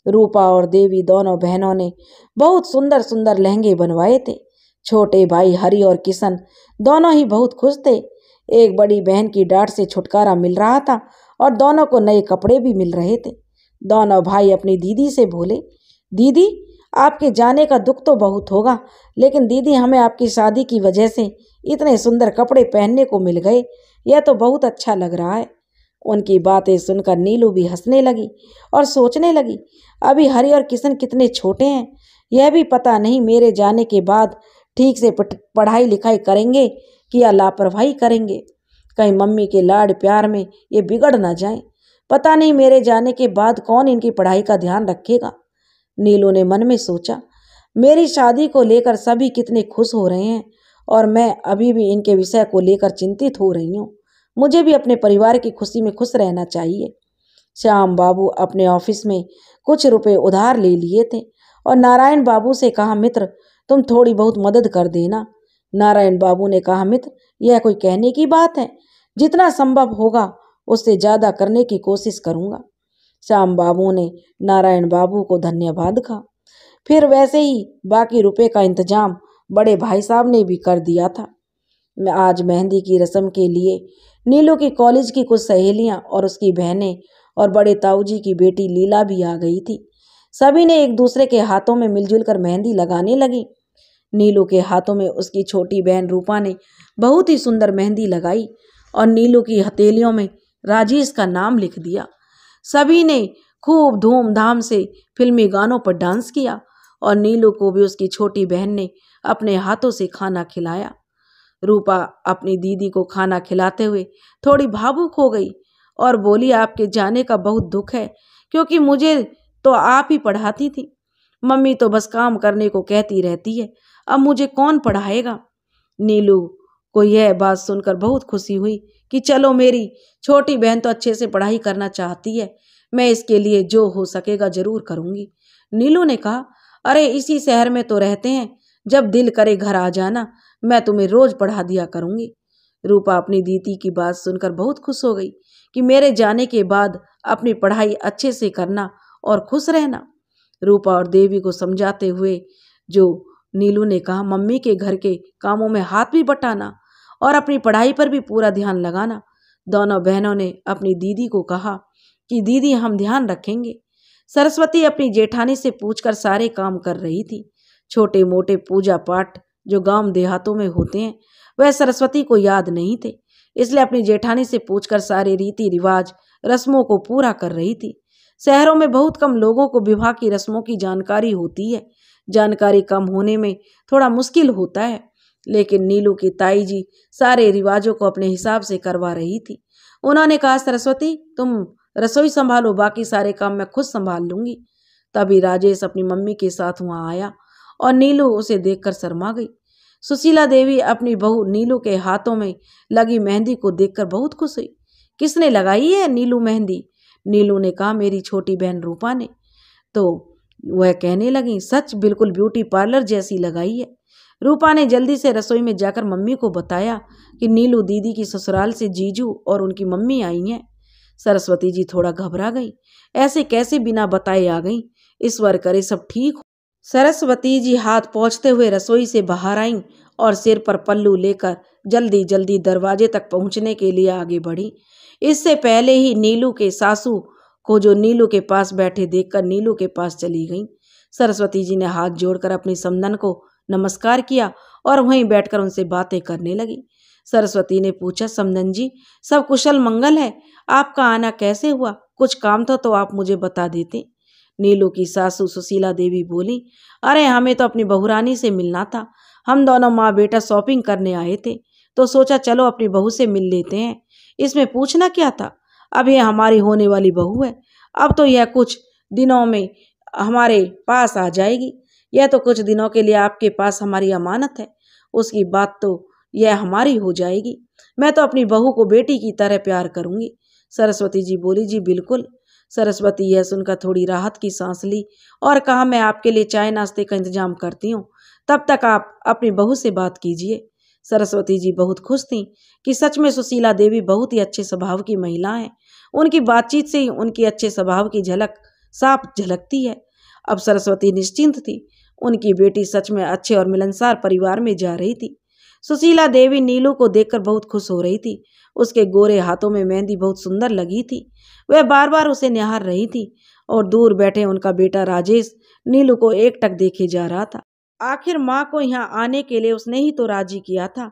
रूपा और देवी दोनों बहनों ने बहुत सुंदर सुंदर लहंगे बनवाए थे। छोटे भाई हरि और किशन दोनों ही बहुत खुश थे। एक बड़ी बहन की डांट से छुटकारा मिल रहा था और दोनों को नए कपड़े भी मिल रहे थे। दोनों भाई अपनी दीदी से बोले, दीदी आपके जाने का दुख तो बहुत होगा, लेकिन दीदी हमें आपकी शादी की वजह से इतने सुंदर कपड़े पहनने को मिल गए, यह तो बहुत अच्छा लग रहा है। उनकी बातें सुनकर नीलू भी हंसने लगी और सोचने लगी, अभी हरि और किशन कितने छोटे हैं, यह भी पता नहीं मेरे जाने के बाद ठीक से पढ़ाई लिखाई करेंगे कि या लापरवाही करेंगे। कहीं मम्मी के लाड प्यार में ये बिगड़ ना जाए। पता नहीं मेरे जाने के बाद कौन इनकी पढ़ाई का ध्यान रखेगा। नीलू ने मन में सोचा, मेरी शादी को लेकर सभी कितने खुश हो रहे हैं और मैं अभी भी इनके विषय को लेकर चिंतित हो रही हूँ। मुझे भी अपने परिवार की खुशी में खुश रहना चाहिए। श्याम बाबू अपने ऑफिस में कुछ रुपए उधार ले लिए थे और नारायण बाबू से कहा, मित्र तुम थोड़ी बहुत मदद कर देना। नारायण बाबू ने कहा, मित्र यह कोई कहने की बात है, जितना संभव होगा उससे ज़्यादा करने की कोशिश करूँगा। श्याम बाबू ने नारायण बाबू को धन्यवाद कहा। फिर वैसे ही बाकी रुपए का इंतजाम बड़े भाई साहब ने भी कर दिया था। मैं आज मेहंदी की रस्म के लिए नीलू की कॉलेज की कुछ सहेलियां और उसकी बहनें और बड़े ताऊजी की बेटी लीला भी आ गई थी। सभी ने एक दूसरे के हाथों में मिलजुल कर मेहंदी लगाने लगी। नीलू के हाथों में उसकी छोटी बहन रूपा ने बहुत ही सुंदर मेहंदी लगाई और नीलू की हथेलियों में राजेश का नाम लिख दिया। सभी ने खूब धूमधाम से फिल्मी गानों पर डांस किया और नीलू को भी उसकी छोटी बहन ने अपने हाथों से खाना खिलाया। रूपा अपनी दीदी को खाना खिलाते हुए थोड़ी भावुक हो गई और बोली, आपके जाने का बहुत दुख है, क्योंकि मुझे तो आप ही पढ़ाती थी। मम्मी तो बस काम करने को कहती रहती है, अब मुझे कौन पढ़ाएगा। नीलू को यह बात सुनकर बहुत खुशी हुई कि चलो, मेरी छोटी बहन तो अच्छे से पढ़ाई करना चाहती है, मैं इसके लिए जो हो सकेगा जरूर करूंगी। नीलू ने कहा, अरे इसी शहर में तो रहते हैं, जब दिल करे घर आ जाना, मैं तुम्हें रोज पढ़ा दिया करूंगी। रूपा अपनी दीदी की बात सुनकर बहुत खुश हो गई कि मेरे जाने के बाद अपनी पढ़ाई अच्छे से करना और खुश रहना। रूपा और देवी को समझाते हुए जो नीलू ने कहा, मम्मी के घर के कामों में हाथ भी बटाना और अपनी पढ़ाई पर भी पूरा ध्यान लगाना। दोनों बहनों ने अपनी दीदी को कहा कि दीदी हम ध्यान रखेंगे। सरस्वती अपनी जेठानी से पूछकर सारे काम कर रही थी। छोटे मोटे पूजा पाठ जो गांव देहातों में होते हैं वह सरस्वती को याद नहीं थे, इसलिए अपनी जेठानी से पूछकर सारे रीति रिवाज रस्मों को पूरा कर रही थी। शहरों में बहुत कम लोगों को विवाह की रस्मों की जानकारी होती है। जानकारी कम होने में थोड़ा मुश्किल होता है, लेकिन नीलू की ताई जी सारे रिवाजों को अपने हिसाब से करवा रही थी। उन्होंने कहा, सरस्वती तुम रसोई संभालो, बाकी सारे काम मैं खुद संभाल लूंगी। तभी राजेश अपनी मम्मी के साथ वहां आया और नीलू उसे देखकर शर्मा गई। सुशीला देवी अपनी बहू नीलू के हाथों में लगी मेहंदी को देखकर बहुत खुश हुई। किसने लगाई है नीलू मेहंदी? नीलू ने कहा, मेरी छोटी बहन रूपा ने। तो वह कहने लगी, सच बिल्कुल ब्यूटी पार्लर जैसी लगाई है। रूपा ने जल्दी से रसोई में जाकर मम्मी को बताया कि नीलू दीदी की ससुराल से जीजू और उनकी मम्मी आई हैं। सरस्वती जी थोड़ा घबरा गई, ऐसे कैसे बिना बताए आ गई? ईश्वर करे सब ठीक हो। सरस्वती जी हाथ पोंछते हुए रसोई से बाहर आईं और सिर पर पल्लू लेकर जल्दी जल्दी दरवाजे तक पहुंचने के लिए आगे बढ़ी। इससे पहले ही नीलू के सासू को जो नीलू के पास बैठे देखकर नीलू के पास चली गईं। सरस्वती जी ने हाथ जोड़कर अपनी समधन को नमस्कार किया और वहीं बैठकर उनसे बातें करने लगी। सरस्वती ने पूछा, समधन जी सब कुशल मंगल है? आपका आना कैसे हुआ? कुछ काम था तो आप मुझे बता देते। नीलू की सासू सुशीला देवी बोली, अरे हमें तो अपनी बहुरानी से मिलना था। हम दोनों माँ बेटा शॉपिंग करने आए थे, तो सोचा चलो अपनी बहू से मिल लेते हैं। इसमें पूछना क्या था? अब यह हमारी होने वाली बहू है। अब तो यह कुछ दिनों में हमारे पास आ जाएगी। यह तो कुछ दिनों के लिए आपके पास हमारी अमानत है। उसकी बात तो यह हमारी हो जाएगी। मैं तो अपनी बहू को बेटी की तरह प्यार करूंगी। सरस्वती जी बोली, जी बिल्कुल। सरस्वती यह सुनकर थोड़ी राहत की सांस ली और कहा, मैं आपके लिए चाय नाश्ते का इंतजाम करती हूँ, तब तक आप अपनी बहू से बात कीजिए। सरस्वती जी बहुत खुश थीं कि सच में सुशीला देवी बहुत ही अच्छे स्वभाव की महिला हैं। उनकी बातचीत से ही उनकी अच्छे स्वभाव की झलक साफ झलकती है। अब सरस्वती निश्चिंत थी। उनकी बेटी सच में अच्छे और मिलनसार परिवार में जा रही थी। सुशीला देवी नीलू को देखकर बहुत खुश हो रही थी। उसके गोरे हाथों में मेहंदी बहुत सुंदर लगी थी। वह बार बार उसे निहार रही थी और दूर बैठे उनका बेटा राजेश नीलू को एकटक देखे जा रहा था। आखिर माँ को यहाँ आने के लिए उसने ही तो राजी किया था।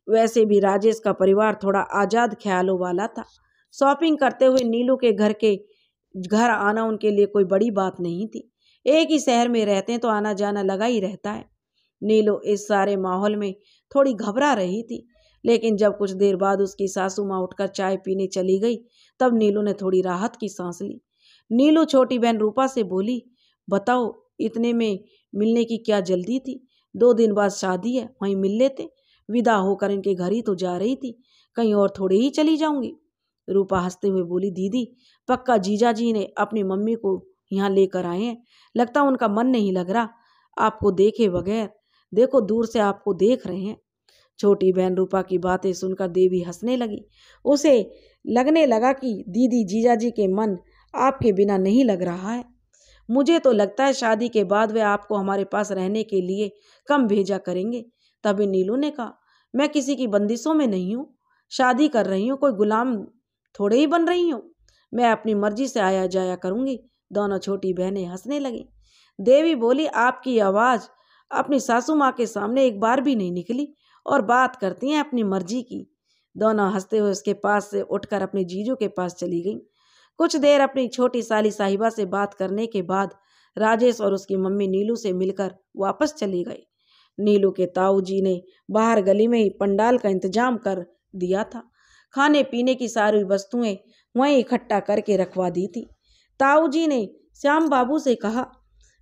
वैसे भी राजेश का परिवार थोड़ा आजाद ख्यालों वाला था। शॉपिंग करते हुए नीलू के घर आना उनके लिए कोई बड़ी बात नहीं थी। एक ही शहर में रहते हैं तो आना जाना लगा ही रहता है। नीलू इस सारे माहौल में थोड़ी घबरा रही थी, लेकिन जब कुछ देर बाद उसकी सासू माँ उठकर चाय पीने चली गई, तब नीलू ने थोड़ी राहत की सांस ली। नीलू छोटी बहन रूपा से बोली, बताओ इतने में मिलने की क्या जल्दी थी? 2 दिन बाद शादी है, वहीं मिल लेते। विदा होकर इनके घर ही तो जा रही थी, कहीं और थोड़े ही चली जाऊंगी। रूपा हंसते हुए बोली, दीदी पक्का जीजा जी ने अपनी मम्मी को यहाँ लेकर आए हैं। लगता उनका मन नहीं लग रहा आपको देखे बगैर। देखो दूर से आपको देख रहे हैं। छोटी बहन रूपा की बातें सुनकर देवी हंसने लगी। उसे लगने लगा कि दीदी जीजाजी के मन आपके बिना नहीं लग रहा है। मुझे तो लगता है शादी के बाद वे आपको हमारे पास रहने के लिए कम भेजा करेंगे। तभी नीलू ने कहा, मैं किसी की बंदिशों में नहीं हूँ, शादी कर रही हूँ, कोई गुलाम थोड़े ही बन रही हूँ। मैं अपनी मर्जी से आया जाया करूँगी। दोनों छोटी बहनें हंसने लगीं। देवी बोली, आपकी आवाज़ अपनी सासू माँ के सामने एक बार भी नहीं निकली और बात करती हैं अपनी मर्जी की। दोनों हंसते हुए उसके पास से उठकर अपने जीजू के पास चली गईं। कुछ देर अपनी छोटी साली साहिबा से बात करने के बाद राजेश और उसकी मम्मी नीलू से मिलकर वापस चली गए। नीलू के ताऊ जी ने बाहर गली में ही पंडाल का इंतजाम कर दिया था। खाने पीने की सारी वस्तुएं वहीं इकट्ठा करके रखवा दी थी। ताऊ जी ने श्याम बाबू से कहा,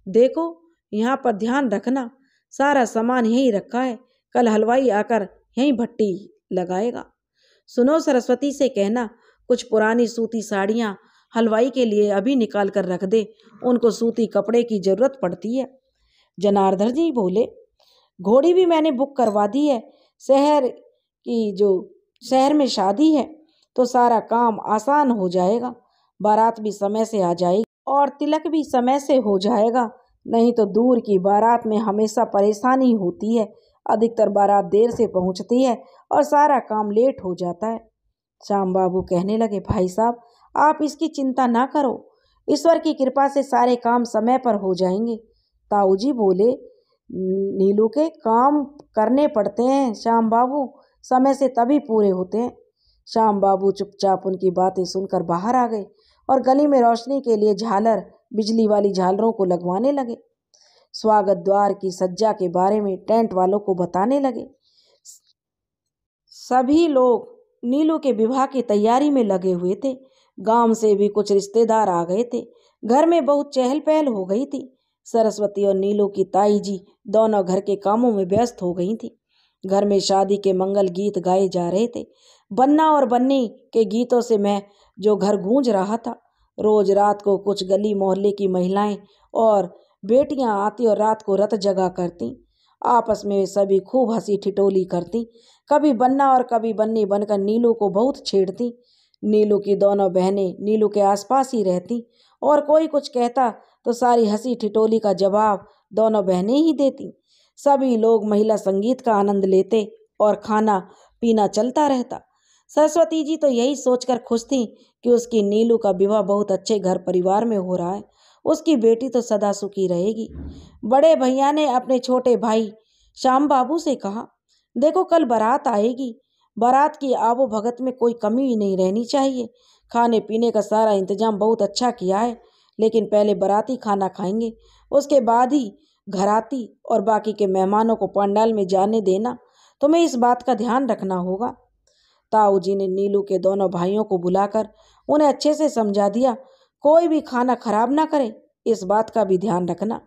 देखो यहाँ पर ध्यान रखना, सारा सामान यहीं रखा है, कल हलवाई आकर यहीं भट्टी लगाएगा। सुनो, सरस्वती से कहना कुछ पुरानी सूती साड़ियाँ हलवाई के लिए अभी निकाल कर रख दे, उनको सूती कपड़े की जरूरत पड़ती है। जनार्दन जी बोले, घोड़ी भी मैंने बुक करवा दी है, शहर में शादी है तो सारा काम आसान हो जाएगा, बारात भी समय से आ जाएगी और तिलक भी समय से हो जाएगा। नहीं तो दूर की बारात में हमेशा परेशानी होती है, अधिकतर बारात देर से पहुंचती है और सारा काम लेट हो जाता है। श्याम बाबू कहने लगे, भाई साहब आप इसकी चिंता ना करो, ईश्वर की कृपा से सारे काम समय पर हो जाएंगे। ताऊ जी बोले, नीलू के काम करने पड़ते हैं श्याम बाबू, समय से तभी पूरे होते हैं। श्याम बाबू चुपचाप उनकी बातें सुनकर बाहर आ गए और गली में रोशनी के लिए झालर, बिजली वाली झालरों को लगवाने लगे। स्वागत द्वार की सज्जा के बारे में टेंट वालों को बताने लगे। सभी लोग नीलू के विवाह की तैयारी में लगे हुए थे। गांव से भी कुछ रिश्तेदार आ गए थे। घर में बहुत चहल पहल हो गई थी। सरस्वती और नीलू की ताई जी दोनों घर के कामों में व्यस्त हो गई थी। घर में शादी के मंगल गीत गाए जा रहे थे। बन्ना और बन्नी के गीतों से मैं जो घर गूंज रहा था। रोज रात को कुछ गली मोहल्ले की महिलाएं और बेटियां आती और रात को रत जगा करती। आपस में सभी खूब हंसी ठिठोली करती। कभी बन्ना और कभी बन्नी बनकर नीलू को बहुत छेड़ती। नीलू की दोनों बहनें नीलू के आसपास ही रहती और कोई कुछ कहता तो सारी हंसी ठिठोली का जवाब दोनों बहनें ही देती। सभी लोग महिला संगीत का आनंद लेते और खाना पीना चलता रहता। सरस्वती जी तो यही सोचकर खुश थी कि उसकी नीलू का विवाह बहुत अच्छे घर परिवार में हो रहा है, उसकी बेटी तो सदा सुखी रहेगी। बड़े भैया ने अपने छोटे भाई श्याम बाबू से कहा, देखो कल बारात आएगी, बारात की आवो भगत में कोई कमी नहीं रहनी चाहिए। खाने पीने का सारा इंतजाम बहुत अच्छा किया है, लेकिन पहले बाराती खाना खाएंगे, उसके बाद ही घराती और बाकी के मेहमानों को पंडाल में जाने देना। तुम्हें इस बात का ध्यान रखना होगा। ताऊ जी ने नीलू के दोनों भाइयों को बुलाकर उन्हें अच्छे से समझा दिया, कोई भी खाना खराब ना करे, इस बात का भी ध्यान रखना।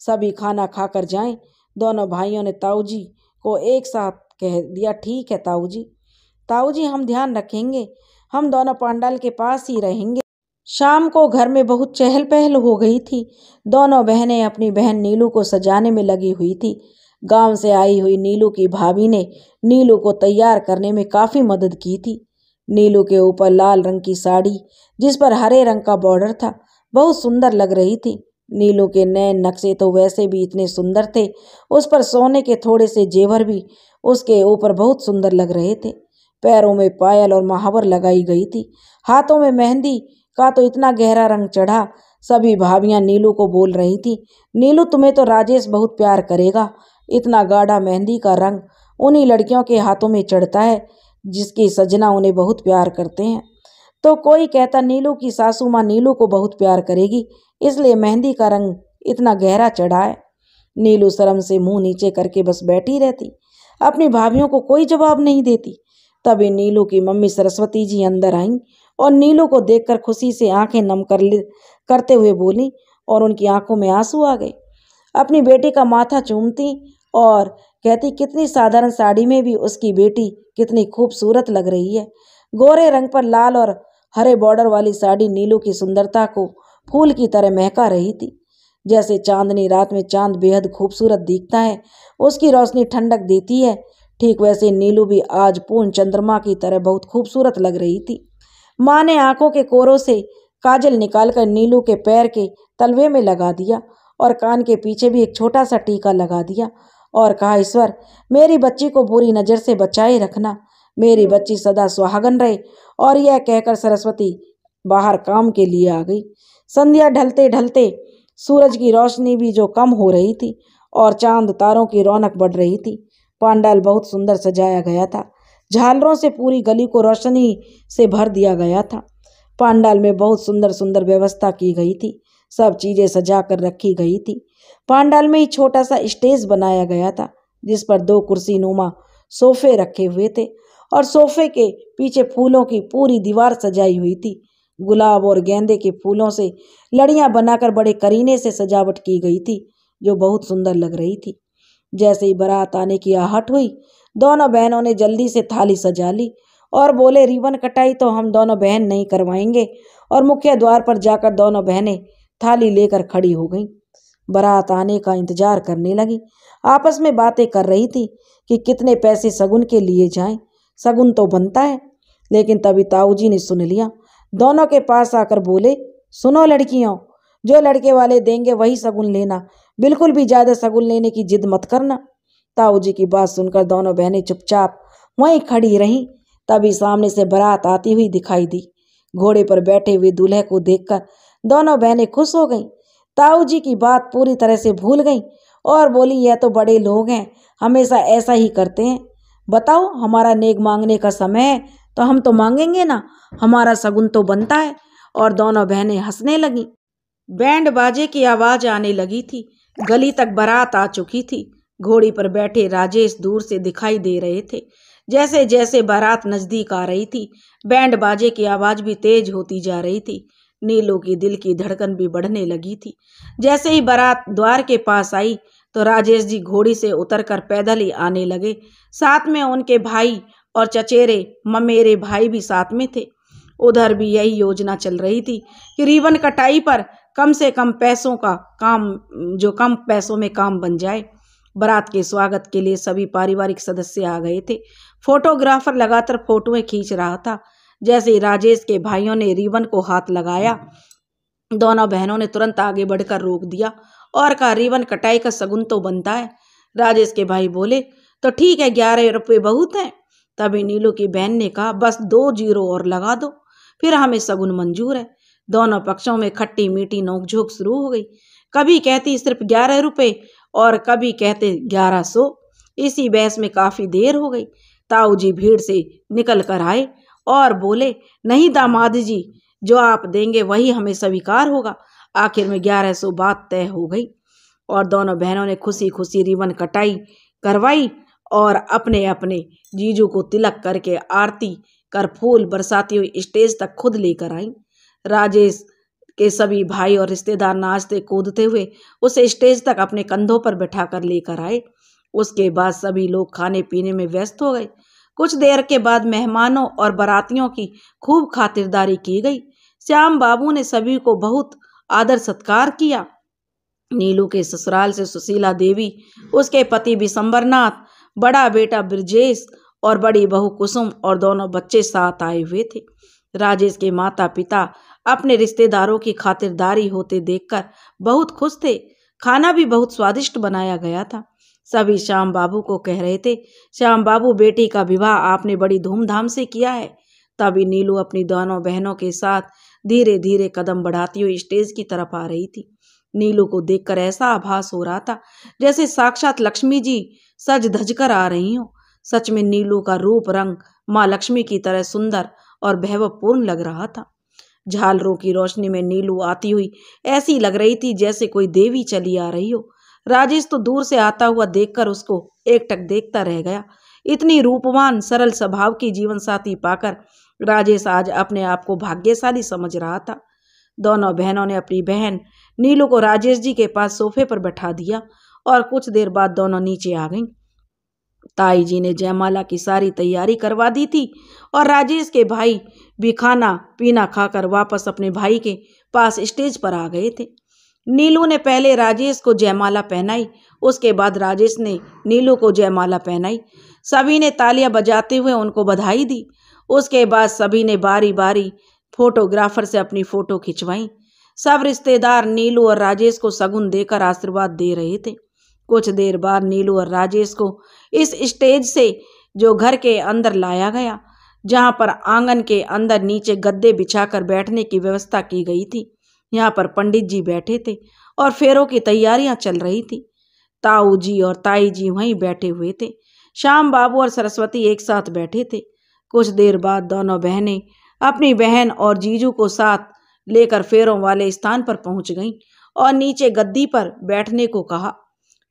सभी खाना खाकर जाएं। दोनों भाइयों ने ताऊ जी को एक साथ कह दिया, ठीक है ताऊ जी हम ध्यान रखेंगे, हम दोनों पंडाल के पास ही रहेंगे। शाम को घर में बहुत चहल पहल हो गई थी। दोनों बहनें अपनी बहन नीलू को सजाने में लगी हुई थी। गांव से आई हुई नीलू की भाभी ने नीलू को तैयार करने में काफ़ी मदद की थी। नीलू के ऊपर लाल रंग की साड़ी जिस पर हरे रंग का बॉर्डर था बहुत सुंदर लग रही थी। नीलू के नए नक्शे तो वैसे भी इतने सुंदर थे, उस पर सोने के थोड़े से जेवर भी उसके ऊपर बहुत सुंदर लग रहे थे। पैरों में पायल और महावर लगाई गई थी। हाथों में मेहंदी का तो इतना गहरा रंग चढ़ा। सभी भाभियां नीलू को बोल रही थी, नीलू तुम्हें तो राजेश बहुत प्यार करेगा। इतना गाढ़ा मेहंदी का रंग उन्हीं लड़कियों के हाथों में चढ़ता है जिसकी सजना उन्हें बहुत प्यार करते हैं। तो कोई कहता नीलू की सासू माँ नीलू को बहुत प्यार करेगी, इसलिए मेहंदी का रंग इतना गहरा चढ़ा है। नीलू शर्म से मुंह नीचे करके बस बैठी रहती, अपनी भाभियों को कोई जवाब नहीं देती। तभी नीलू की मम्मी सरस्वती जी अंदर आईं और नीलू को देखकर खुशी से आंखें नम करते हुए बोली और उनकी आंखों में आंसू आ गए। अपनी बेटी का माथा चूमती और कहती, कितनी साधारण साड़ी में भी उसकी बेटी कितनी खूबसूरत लग रही है। गोरे रंग पर लाल और हरे बॉर्डर वाली साड़ी नीलू की सुंदरता को फूल की तरह महका रही थी। जैसे चांदनी रात में चांद बेहद खूबसूरत दिखता है, उसकी रोशनी ठंडक देती है, ठीक वैसे नीलू भी आज पूर्ण चंद्रमा की तरह बहुत खूबसूरत लग रही थी। माँ ने आंखों के कोरों से काजल निकालकर नीलू के पैर के तलवे में लगा दिया और कान के पीछे भी एक छोटा सा टीका लगा दिया और कहा, ईश्वर मेरी बच्ची को बुरी नज़र से बचाए रखना, मेरी बच्ची सदा सुहागन रहे। और यह कहकर सरस्वती बाहर काम के लिए आ गई। संध्या ढलते ढलते सूरज की रोशनी भी जो कम हो रही थी और चांद तारों की रौनक बढ़ रही थी। पंडाल बहुत सुंदर सजाया गया था। झालरों से पूरी गली को रोशनी से भर दिया गया था। पंडाल में बहुत सुंदर सुंदर व्यवस्था की गई थी। सब चीज़ें सजा कर रखी गई थी। पंडाल में ही छोटा सा स्टेज बनाया गया था जिस पर 2 कुर्सी नुमा सोफे रखे हुए थे और सोफे के पीछे फूलों की पूरी दीवार सजाई हुई थी। गुलाब और गेंदे के फूलों से लड़ियां बनाकर बड़े करीने से सजावट की गई थी जो बहुत सुंदर लग रही थी। जैसे ही बारात आने की आहट हुई, दोनों बहनों ने जल्दी से थाली सजा ली और बोले, रिबन कटाई तो हम दोनों बहन नहीं करवाएंगे। और मुख्य द्वार पर जाकर दोनों बहनें थाली लेकर खड़ी हो गईं। बारात आने का इंतजार करने लगी। आपस में बातें कर रही थी कि कितने पैसे सगुन के लिए जाएं। सगुन तो बनता है। लेकिन तभी ताऊजी ने सुन लिया। दोनों के पास आकर बोले, सुनो लड़कियों, जो लड़के वाले देंगे वही सगुन लेना, बिल्कुल भी ज़्यादा सगुन लेने की जिद मत करना। ताऊजी की बात सुनकर दोनों बहनें चुपचाप वहीं खड़ी रहीं। तभी सामने से बारात आती हुई दिखाई दी। घोड़े पर बैठे हुए दूल्हे को देखकर दोनों बहनें खुश हो गईं। ताऊजी की बात पूरी तरह से भूल गईं और बोली, यह तो बड़े लोग हैं, हमेशा ऐसा ही करते हैं। बताओ, हमारा नेक मांगने का समय है तो हम तो मांगेंगे ना, हमारा सगुन तो बनता है। और दोनों बहनें हंसने लगीं। बैंड बाजे की आवाज आने लगी थी। गली तक बारात आ चुकी थी। घोड़ी पर बैठे राजेश दूर से दिखाई दे रहे थे। जैसे जैसे बारात नजदीक आ रही थी, बैंड बाजे की आवाज भी तेज होती जा रही थी। नीलू की दिल की धड़कन भी बढ़ने लगी थी। जैसे ही बारात द्वार के पास आई तो राजेश जी घोड़ी से उतरकर पैदल ही आने लगे। साथ में उनके भाई और चचेरे ममेरे भाई भी साथ में थे। उधर भी यही योजना चल रही थी कि रिबन कटाई पर कम से कम पैसों का काम, जो कम पैसों में काम बन जाए। बारात के स्वागत के लिए सभी पारिवारिक सदस्य आ गए थे। फोटोग्राफर लगातार फोटोएं खींच रहा था। जैसे ही राजेश के भाइयों ने रिबन को हाथ लगाया, दोनों बहनों ने तुरंत आगे बढ़कर रोक दिया और कहा, रिबन कटाई का सगुन तो बनता है। राजेश के भाई बोले, तो ठीक है, 11 रुपये बहुत हैं। तभी नीलू की बहन ने कहा, बस 2 जीरो और लगा दो, फिर हमें सगुन मंजूर है। दोनों पक्षों में खट्टी मीठी नोकझोंक शुरू हो गई। कभी कहती सिर्फ 11 रुपये और कभी कहते 1100। इसी बहस में काफी देर हो गई। ताऊजी भीड़ से निकल कर आए और बोले, नहीं दामाद जी, जो आप देंगे वही हमें स्वीकार होगा। आखिर में 1100 बात तय हो गई और दोनों बहनों ने खुशी खुशी रिबन कटाई करवाई और अपने अपने जीजू को तिलक करके आरती कर फूल बरसाती हुई स्टेज तक खुद लेकर आई। राजेश के सभी भाई और रिश्तेदार नाचते कूदते हुए उसे स्टेज तक अपने कंधों पर बैठाकर लेकर आए। उसके बाद सभी लोग खाने पीने में व्यस्त हो गए। कुछ देर के बाद मेहमानों और बारातियों की खूब खातिरदारी की गई। श्याम बाबू ने सभी को बहुत आदर सत्कार किया। नीलू के ससुराल से सुशीला देवी, उसके पति बिशंबरनाथ, बड़ा बेटा ब्रजेश और बड़ी बहू कुसुम और दोनों बच्चे साथ आए हुए थे। राजेश के माता पिता अपने रिश्तेदारों की खातिरदारी होते देखकर बहुत खुश थे। खाना भी बहुत स्वादिष्ट बनाया गया था। सभी श्याम बाबू को कह रहे थे, श्याम बाबू, बेटी का विवाह आपने बड़ी धूमधाम से किया है। तभी नीलू अपनी दोनों बहनों के साथ धीरे धीरे कदम बढ़ाती हुई स्टेज की तरफ आ रही थी। नीलू को देखकर ऐसा आभास हो रहा था जैसे साक्षात लक्ष्मी जी सज धज कर आ रही हो। सच में नीलू का रूप रंग माँ लक्ष्मी की तरह सुंदर और वैभवपूर्ण लग रहा था। झालरों की रोशनी में नीलू आती हुई ऐसी लग रही थी जैसे कोई देवी चली आ रही हो। राजेश तो दूर से आता हुआ देखकर उसको एकटक देखता रह गया। इतनी रूपवान सरल स्वभाव की जीवन साथी पाकर राजेश आज अपने आप को भाग्यशाली समझ रहा था। दोनों बहनों ने अपनी बहन नीलू को राजेश जी के पास सोफे पर बैठा दिया और कुछ देर बाद दोनों नीचे आ गईं। ताई जी ने जयमाला की सारी तैयारी करवा दी थी और राजेश के भाई भी खाना पीना खाकर वापस अपने भाई के पास स्टेज पर आ गए थे। नीलू ने पहले राजेश को जयमाला पहनाई, उसके बाद राजेश ने नीलू को जयमाला पहनाई। सभी ने तालियां बजाते हुए उनको बधाई दी। उसके बाद सभी ने बारी बारी फोटोग्राफर से अपनी फोटो खिंचवाई। सब रिश्तेदार नीलू और राजेश को शगुन देकर आशीर्वाद दे रहे थे। कुछ देर बाद नीलू और राजेश को इस स्टेज से जो घर के अंदर लाया गया, जहां पर आंगन के अंदर नीचे गद्दे बिछाकर बैठने की व्यवस्था की गई थी। यहाँ पर पंडित जी बैठे थे और फेरों की तैयारियां चल रही थी। ताऊ जी और ताई जी वहीं बैठे हुए थे। श्याम बाबू और सरस्वती एक साथ बैठे थे। कुछ देर बाद दोनों बहनें अपनी बहन और जीजू को साथ लेकर फेरों वाले स्थान पर पहुंच गईं और नीचे गद्दी पर बैठने को कहा।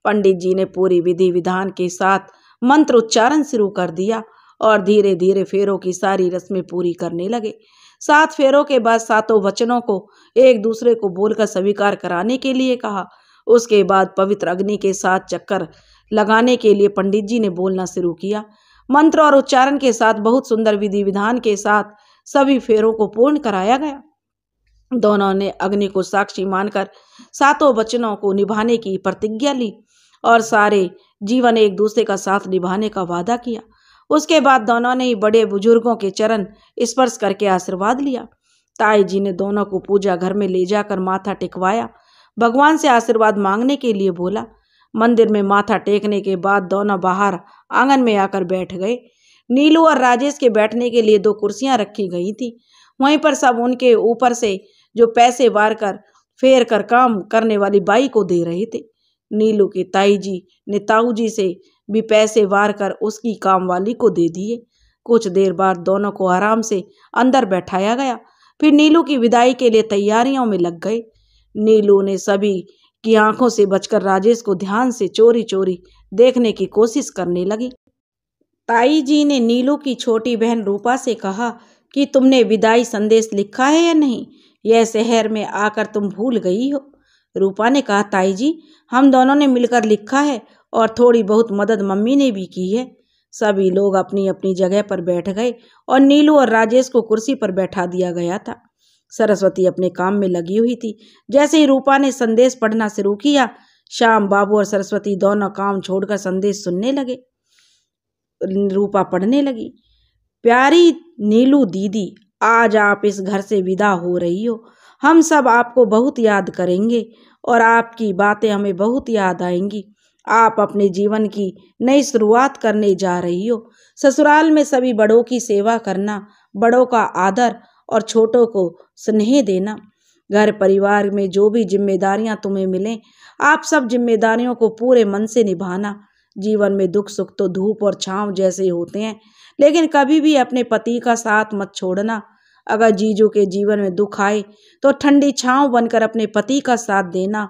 पंडित जी ने पूरी विधि विधान के साथ मंत्र उच्चारण शुरू कर दिया और धीरे धीरे फेरों की सारी रस्में पूरी करने लगे। 7 फेरों के बाद 7 वचनों को एक दूसरे को बोलकर स्वीकार कराने के लिए कहा। उसके बाद पवित्र अग्नि के साथ चक्कर लगाने के लिए पंडित जी ने बोलना शुरू किया। मंत्र और उच्चारण के साथ बहुत सुंदर विधि विधान के साथ सभी फेरों को पूर्ण कराया गया। दोनों ने अग्नि को साक्षी मानकर 7 वचनों को निभाने की प्रतिज्ञा ली और सारे जीवन एक दूसरे का साथ निभाने का वादा किया। उसके बाद दोनों ने ही बड़े बुजुर्गों के चरण स्पर्श करके आशीर्वाद लिया। ताई जी ने दोनों को पूजा घर में ले जाकर माथा टेकवाया, भगवान से आशीर्वाद मांगने के लिए बोला। मंदिर में माथा टेकने के बाद दोनों बाहर आंगन में आकर बैठ गए। नीलू और राजेश के बैठने के लिए 2 कुर्सियां रखी गई थी। वहीं पर सब उनके ऊपर से जो पैसे वार कर फेर कर काम करने वाली बाई को दे रहे थे। नीलू की ताई जी ने ताऊ जी से भी पैसे वार कर उसकी काम वाली को दे दिए। कुछ देर बाद दोनों को आराम से अंदर बैठाया गया। फिर नीलू की विदाई के लिए तैयारियों में लग गए। नीलू ने सभी की आंखों से बचकर राजेश को ध्यान से चोरी चोरी देखने की कोशिश करने लगी। ताई जी ने नीलू की छोटी बहन रूपा से कहा कि तुमने विदाई संदेश लिखा है या नहीं? यह शहर में आकर तुम भूल गई हो। रूपा ने कहा, ताई जी हम दोनों ने मिलकर लिखा है और थोड़ी बहुत मदद मम्मी ने भी की है। सभी लोग अपनी अपनी जगह पर बैठ गए और नीलू और राजेश को कुर्सी पर बैठा दिया गया था। सरस्वती अपने काम में लगी हुई थी। जैसे ही रूपा ने संदेश पढ़ना शुरू किया, श्याम बाबू और सरस्वती दोनों काम छोड़कर संदेश सुनने लगे। रूपा पढ़ने लगी, प्यारी नीलू दीदी, आज आप इस घर से विदा हो रही हो। हम सब आपको बहुत याद करेंगे और आपकी बातें हमें बहुत याद आएंगी। आप अपने जीवन की नई शुरुआत करने जा रही हो। ससुराल में सभी बड़ों की सेवा करना, बड़ों का आदर और छोटों को स्नेह देना। घर परिवार में जो भी जिम्मेदारियां तुम्हें मिलें, आप सब जिम्मेदारियों को पूरे मन से निभाना। जीवन में दुख सुख तो धूप और छांव जैसे होते हैं, लेकिन कभी भी अपने पति का साथ मत छोड़ना। अगर जीजू के जीवन में दुख आए तो ठंडी छांव बनकर अपने पति का साथ देना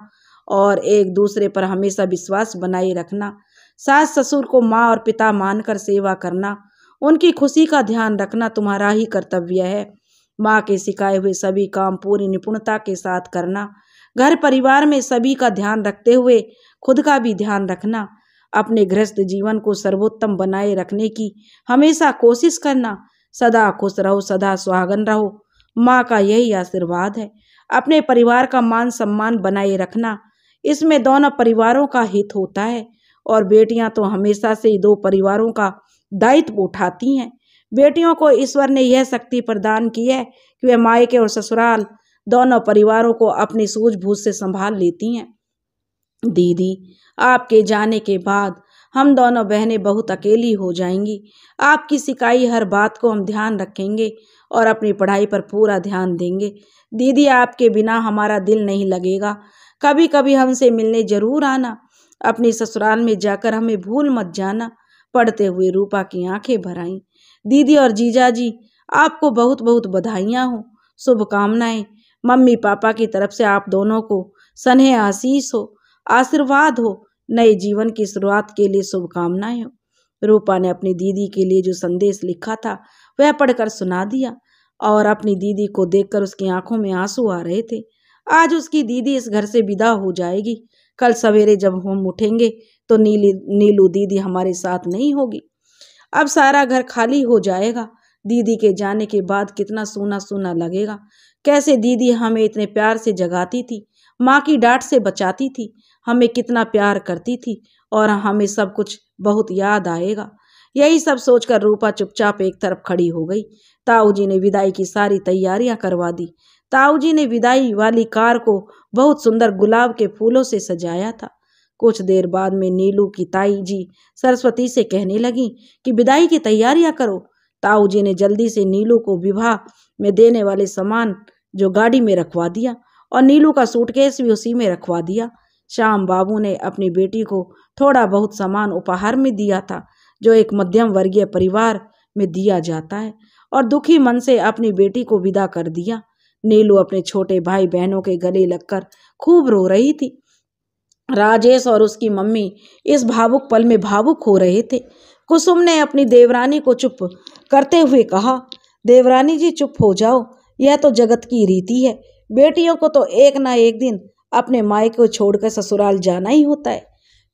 और एक दूसरे पर हमेशा विश्वास बनाए रखना। सास ससुर को माँ और पिता मानकर सेवा करना, उनकी खुशी का ध्यान रखना तुम्हारा ही कर्तव्य है। माँ के सिखाए हुए सभी काम पूरी निपुणता के साथ करना। घर परिवार में सभी का ध्यान रखते हुए खुद का भी ध्यान रखना। अपने गृहस्थ जीवन को सर्वोत्तम बनाए रखने की हमेशा कोशिश करना। सदा खुश रहो, सदा सुहागन रहो, माँ का यही आशीर्वाद है। अपने परिवार का मान सम्मान बनाए रखना, इसमें दोनों परिवारों का हित होता है। और बेटियां तो हमेशा से 2 परिवारों का दायित्व उठाती हैं। बेटियों को ईश्वर ने यह शक्ति प्रदान की है कि वे मायके और ससुराल दोनों परिवारों को अपनी सूझबूझ से संभाल लेती हैं। दीदी, आपके जाने के बाद हम दोनों बहनें बहुत अकेली हो जाएंगी। आपकी सिखाई हर बात को हम ध्यान रखेंगे और अपनी पढ़ाई पर पूरा ध्यान देंगे। दीदी, आपके बिना हमारा दिल नहीं लगेगा। कभी कभी हमसे मिलने जरूर आना। अपनी ससुराल में जाकर हमें भूल मत जाना। पढ़ते हुए रूपा की आंखें भर आईं। दीदी और जीजाजी, आपको बहुत बहुत बधाइयाँ हो, शुभकामनाएं। मम्मी पापा की तरफ से आप दोनों को स्नेह आशीष हो, आशीर्वाद हो। नए जीवन की शुरुआत के लिए शुभकामनाएं हो। रूपा ने अपनी दीदी के लिए जो संदेश लिखा था वह पढ़कर सुना दिया और अपनी दीदी को देखकर उसकी आंखों में आंसू आ रहे थे। आज उसकी दीदी इस घर से विदा हो जाएगी। कल सवेरे जब हम उठेंगे तो नीलू दीदी हमारे साथ नहीं होगी। अब सारा घर खाली हो जाएगा। दीदी के जाने के बाद कितना सूना सूना लगेगा। कैसे दीदी हमें इतने प्यार से जगाती थी, माँ की डांट से बचाती थी, हमें कितना प्यार करती थी और हमें सब कुछ बहुत याद आएगा। यही सब सोचकर रूपा चुपचाप एक तरफ खड़ी हो गई। ताऊ जी ने विदाई की सारी तैयारियां करवा दी। ताऊ जी ने विदाई वाली कार को बहुत सुंदर गुलाब के फूलों से सजाया था। कुछ देर बाद में नीलू की ताई जी सरस्वती से कहने लगी कि विदाई की तैयारियां करो। ताऊ जी ने जल्दी से नीलू को विवाह में देने वाले सामान जो गाड़ी में रखवा दिया और नीलू का सूटकेस भी उसी में रखवा दिया। श्याम बाबू ने अपनी बेटी को थोड़ा बहुत सामान उपहार में दिया था, जो एक मध्यम वर्गीय परिवार में दिया जाता है, और दुखी मन से अपनी बेटी को विदा कर दिया। नीलू अपने छोटे भाई बहनों के गले लगकर खूब रो रही थी। राजेश और उसकी मम्मी इस भावुक पल में भावुक हो रहे थे। कुसुम ने अपनी देवरानी को चुप करते हुए कहा, देवरानी जी चुप हो जाओ, यह तो जगत की रीति है। बेटियों को तो एक ना एक दिन अपने मायके को छोड़कर ससुराल जाना ही होता है।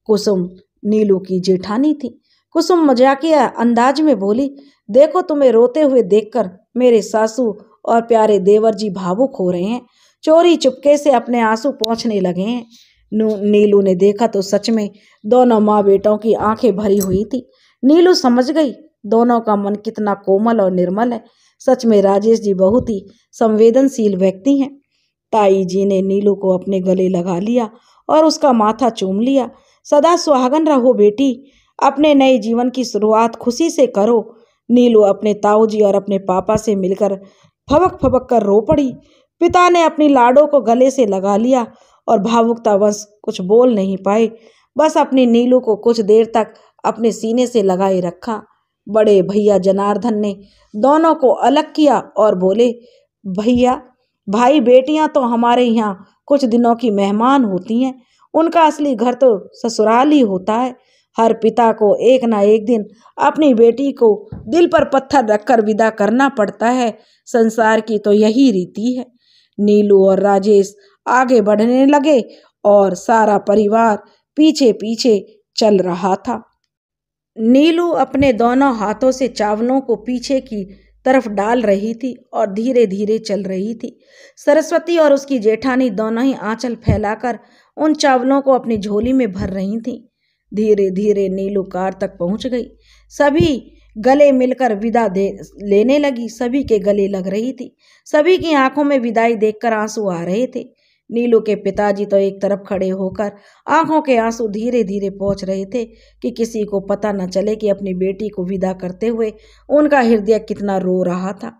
कुसुम नीलू की जेठानी थी। कुसुम मजाकिया अंदाज में बोली, देखो तुम्हें रोते हुए देखकर मेरे सासू और प्यारे देवर जी भावुक हो रहे हैं, चोरी चुपके से अपने आंसू पोंछने लगे हैं। नीलू ने देखा तो सच में दोनों माँ बेटों की आंखें भरी हुई थी। नीलू समझ गई दोनों का मन कितना कोमल और निर्मल है। सच में राजेश जी बहुत ही संवेदनशील व्यक्ति हैं। ताई जी ने नीलू को अपने गले लगा लिया और उसका माथा चूम लिया। सदा सुहागन रहो बेटी, अपने नए जीवन की शुरुआत खुशी से करो। नीलू अपने ताऊ जी और अपने पापा से मिलकर फबक फबक कर रो पड़ी। पिता ने अपनी लाडो को गले से लगा लिया और भावुकतावश कुछ बोल नहीं पाए, बस अपनी नीलू को कुछ देर तक अपने सीने से लगाए रखा। बड़े भैया जनार्दन ने दोनों को अलग किया और बोले, भैया भाई बेटियां तो हमारे यहाँ कुछ दिनों की मेहमान होती हैं, उनका असली घर तो ससुराल ही होता है। हर पिता को एक ना एक दिन अपनी बेटी को दिल पर पत्थर रखकर विदा करना पड़ता है। संसार की तो यही रीति है। नीलू और राजेश आगे बढ़ने लगे और सारा परिवार पीछे पीछे चल रहा था। नीलू अपने दोनों हाथों से चावलों को पीछे की तरफ डाल रही थी और धीरे धीरे चल रही थी। सरस्वती और उसकी जेठानी दोनों ही आंचल फैलाकर उन चावलों को अपनी झोली में भर रही थीं। धीरे धीरे नीलू कार तक पहुंच गई। सभी गले मिलकर विदा लेने लगी। सभी के गले लग रही थी। सभी की आंखों में विदाई देखकर आंसू आ रहे थे। नीलू के पिताजी तो एक तरफ खड़े होकर आंखों के आंसू धीरे धीरे पोंछ रहे थे कि किसी को पता न चले कि अपनी बेटी को विदा करते हुए उनका हृदय कितना रो रहा था।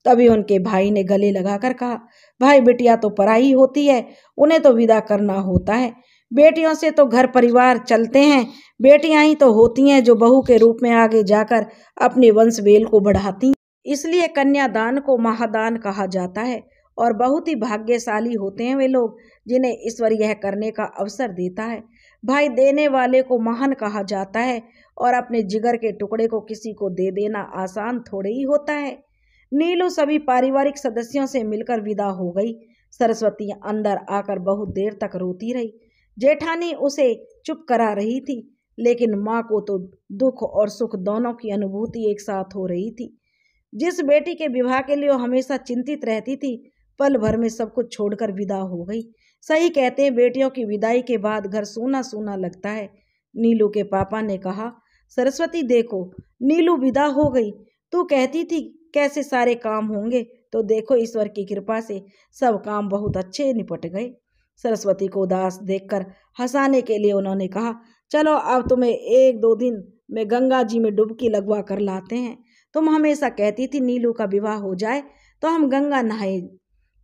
तभी उनके भाई ने गले लगाकर कहा, भाई बेटियां तो पराई होती है, उन्हें तो विदा करना होता है। बेटियों से तो घर परिवार चलते हैं, बेटियां ही तो होती हैं जो बहू के रूप में आगे जाकर अपने वंश वेल को बढ़ाती। इसलिए कन्यादान को महादान कहा जाता है और बहुत ही भाग्यशाली होते हैं वे लोग जिन्हें ईश्वर यह करने का अवसर देता है। भाई देने वाले को महान कहा जाता है और अपने जिगर के टुकड़े को किसी को दे देना आसान थोड़े ही होता है। नीलू सभी पारिवारिक सदस्यों से मिलकर विदा हो गई। सरस्वती अंदर आकर बहुत देर तक रोती रही। जेठानी उसे चुप करा रही थी, लेकिन माँ को तो दुख और सुख दोनों की अनुभूति एक साथ हो रही थी। जिस बेटी के विवाह के लिए वो हमेशा चिंतित रहती थी, पल भर में सब कुछ छोड़कर विदा हो गई। सही कहते हैं, बेटियों की विदाई के बाद घर सूना सूना लगता है। नीलू के पापा ने कहा, सरस्वती देखो नीलू विदा हो गई। तू कहती थी कैसे सारे काम होंगे, तो देखो ईश्वर की कृपा से सब काम बहुत अच्छे निपट गए। सरस्वती को उदास देखकर हंसाने के लिए उन्होंने कहा, चलो अब तुम्हें 1-2 दिन में गंगा जी में डुबकी लगवा कर लाते हैं। तुम हमेशा कहती थी नीलू का विवाह हो जाए तो हम गंगा नहाए,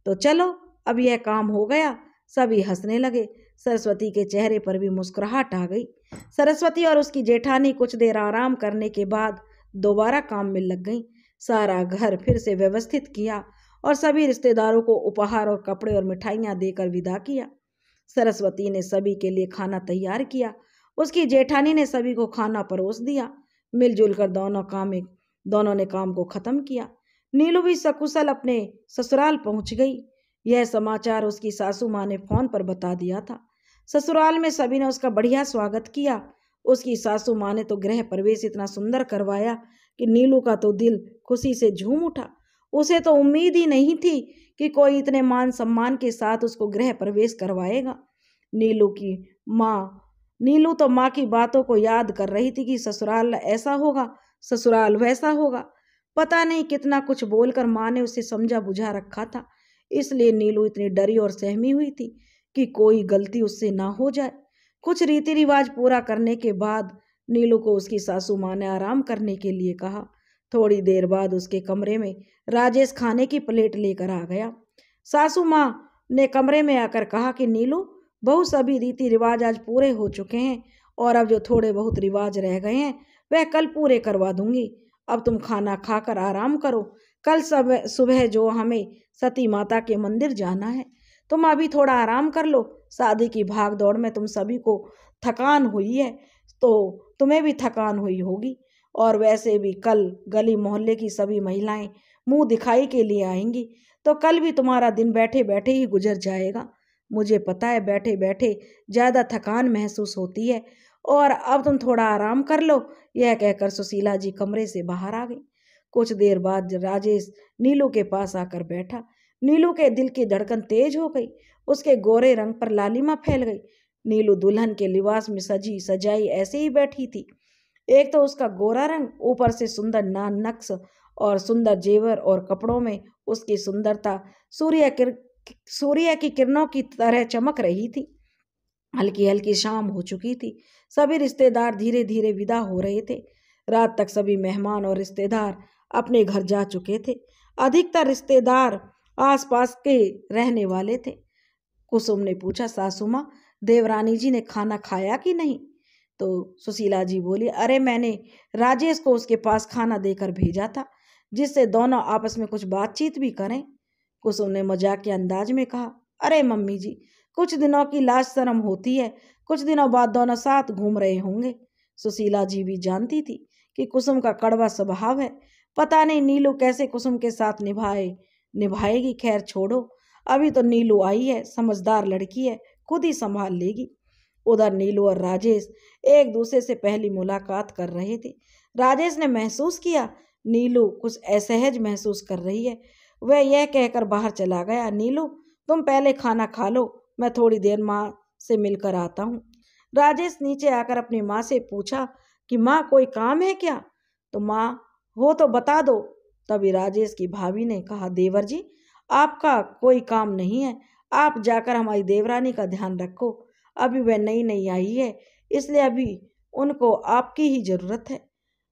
तो चलो अब यह काम हो गया। सभी हंसने लगे। सरस्वती के चेहरे पर भी मुस्कुराहट आ गई। सरस्वती और उसकी जेठानी कुछ देर आराम करने के बाद दोबारा काम में लग गई। सारा घर फिर से व्यवस्थित किया और सभी रिश्तेदारों को उपहार और कपड़े और मिठाइयाँ देकर विदा किया। सरस्वती ने सभी के लिए खाना तैयार किया। उसकी जेठानी ने सभी को खाना परोस दिया। मिलजुल कर दोनों ने काम को खत्म किया। नीलू भी सकुशल अपने ससुराल पहुंच गई। यह समाचार उसकी सासू माँ ने फोन पर बता दिया था। ससुराल में सभी ने उसका बढ़िया स्वागत किया। उसकी सासू माँ ने तो गृह प्रवेश इतना सुंदर करवाया कि नीलू का तो दिल खुशी से झूम उठा। उसे तो उम्मीद ही नहीं थी कि कोई इतने मान सम्मान के साथ उसको गृह प्रवेश करवाएगा। नीलू की माँ नीलू तो माँ की बातों को याद कर रही थी कि ससुराल ऐसा होगा, ससुराल वैसा होगा। पता नहीं कितना कुछ बोलकर माँ ने उसे समझा बुझा रखा था, इसलिए नीलू इतनी डरी और सहमी हुई थी कि कोई गलती उससे ना हो जाए। कुछ रीति रिवाज पूरा करने के बाद नीलू को उसकी सासू माँ ने आराम करने के लिए कहा। थोड़ी देर बाद उसके कमरे में राजेश खाने की प्लेट लेकर आ गया। सासू माँ ने कमरे में आकर कहा कि नीलू, बहुत सभी रीति रिवाज आज पूरे हो चुके हैं और अब जो थोड़े बहुत रिवाज रह गए हैं वह कल पूरे करवा दूंगी। अब तुम खाना खाकर आराम करो। कल सुबह जो हमें सती माता के मंदिर जाना है, तुम अभी थोड़ा आराम कर लो। शादी की भाग दौड़ में तुम सभी को थकान हुई है, तो तुम्हें भी थकान हुई होगी। और वैसे भी कल गली मोहल्ले की सभी महिलाएं मुंह दिखाई के लिए आएंगी, तो कल भी तुम्हारा दिन बैठे बैठे ही गुजर जाएगा। मुझे पता है बैठे बैठे ज़्यादा थकान महसूस होती है, और अब तुम थोड़ा आराम कर लो। यह कहकर सुशीला जी कमरे से बाहर आ गई। कुछ देर बाद राजेश नीलू के पास आकर बैठा। नीलू के दिल की धड़कन तेज हो गई, उसके गोरे रंग पर लालिमा फैल गई। नीलू दुल्हन के लिबास में सजी सजाई ऐसे ही बैठी थी। एक तो उसका गोरा रंग, ऊपर से सुंदर नान नक्श और सुंदर जेवर, और कपड़ों में उसकी सुंदरता सूर्य की किरणों की तरह चमक रही थी। हल्की हल्की शाम हो चुकी थी। सभी रिश्तेदार धीरे धीरे विदा हो रहे थे। रात तक सभी मेहमान और रिश्तेदार अपने घर जा चुके थे। अधिकतर रिश्तेदार आसपास के रहने वाले थे। कुसुम ने पूछा, सासू माँ, देवरानी जी ने खाना खाया कि नहीं? तो सुशीला जी बोली, अरे मैंने राजेश को उसके पास खाना देकर भेजा था, जिससे दोनों आपस में कुछ बातचीत भी करें। कुसुम ने मजाक के अंदाज में कहा, अरे मम्मी जी, कुछ दिनों की लाज शर्म होती है, कुछ दिनों बाद दोनों साथ घूम रहे होंगे। सुशीला जी भी जानती थी कि कुसुम का कड़वा स्वभाव है। पता नहीं नीलू कैसे कुसुम के साथ निभाएगी। खैर छोड़ो, अभी तो नीलू आई है, समझदार लड़की है, खुद ही संभाल लेगी। उधर नीलू और राजेश एक दूसरे से पहली मुलाकात कर रहे थे। राजेश ने महसूस किया नीलू कुछ असहज महसूस कर रही है। वह यह कहकर बाहर चला गया, नीलू तुम पहले खाना खा लो, मैं थोड़ी देर माँ से मिलकर आता हूँ। राजेश नीचे आकर अपनी माँ से पूछा कि माँ कोई काम है क्या? तो माँ हो तो बता दो। तभी राजेश की भाभी ने कहा, देवर जी आपका कोई काम नहीं है, आप जाकर हमारी देवरानी का ध्यान रखो। अभी वह नई नई आई है, इसलिए अभी उनको आपकी ही जरूरत है।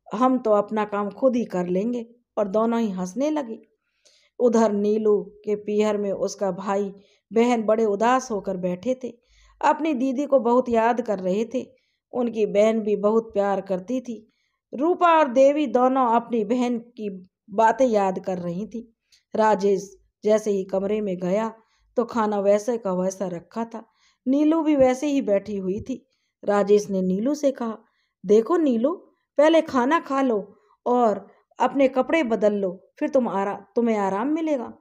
हम तो अपना काम खुद ही कर लेंगे। और दोनों ही हंसने लगी। उधर नीलू के पीहर में उसका भाई बहन बड़े उदास होकर बैठे थे, अपनी दीदी को बहुत याद कर रहे थे। उनकी बहन भी बहुत प्यार करती थी। रूपा और देवी दोनों अपनी बहन की बातें याद कर रही थी। राजेश जैसे ही कमरे में गया तो खाना वैसे का वैसा रखा था। नीलू भी वैसे ही बैठी हुई थी। राजेश ने नीलू से कहा, देखो नीलू, पहले खाना खा लो और अपने कपड़े बदल लो, फिर तुम्हें आराम मिलेगा।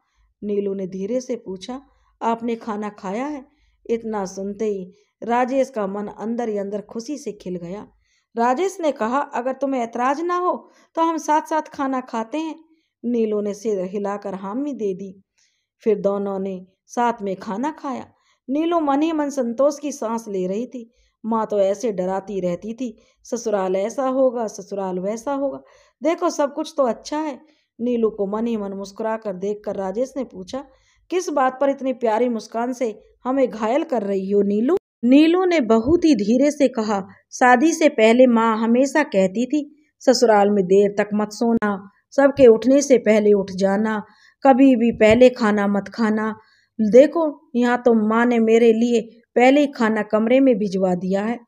नीलू ने धीरे से पूछा, आपने खाना खाया है? इतना सुनते ही राजेश का मन अंदर ही अंदर खुशी से खिल गया। राजेश ने कहा, अगर तुम्हें ऐतराज ना हो तो हम साथ साथ खाना खाते हैं। नीलू ने सिर हिलाकर हामी दे दी। फिर दोनों ने साथ में खाना खाया। नीलू मन ही मन संतोष की सांस ले रही थी। माँ तो ऐसे डराती रहती थी, ससुराल ऐसा होगा, ससुराल वैसा होगा, देखो सब कुछ तो अच्छा है। नीलू को मन ही मन मुस्कुरा कर देखकर राजेश ने पूछा, किस बात पर इतनी प्यारी मुस्कान से हमें घायल कर रही हो नीलू? नीलू ने बहुत ही धीरे से कहा, शादी से पहले माँ हमेशा कहती थी ससुराल में देर तक मत सोना, सबके उठने से पहले उठ जाना, कभी भी पहले खाना मत खाना। देखो यहाँ तो माँ ने मेरे लिए पहले ही खाना कमरे में भिजवा दिया है।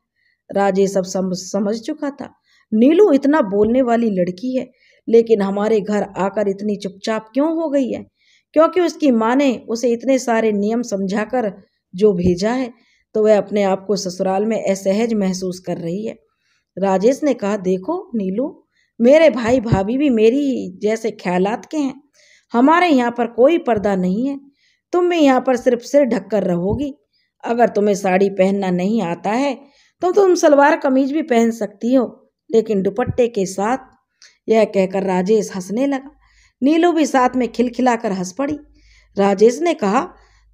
राजेश सब समझ चुका था। नीलू इतना बोलने वाली लड़की है, लेकिन हमारे घर आकर इतनी चुपचाप क्यों हो गई है? क्योंकि उसकी माँ ने उसे इतने सारे नियम समझाकर जो भेजा है, तो वह अपने आप को ससुराल में असहज महसूस कर रही है। राजेश ने कहा, देखो नीलू, मेरे भाई भाभी भी मेरी जैसे ख्यालात के हैं। हमारे यहाँ पर कोई पर्दा नहीं है। तुम भी यहाँ पर सिर्फ सिर ढककर रहोगी। अगर तुम्हें साड़ी पहनना नहीं आता है तो तुम सलवार कमीज भी पहन सकती हो, लेकिन दुपट्टे के साथ। यह कहकर राजेश हंसने लगा। नीलू भी साथ में खिलखिलाकर हंस पड़ी। राजेश ने कहा,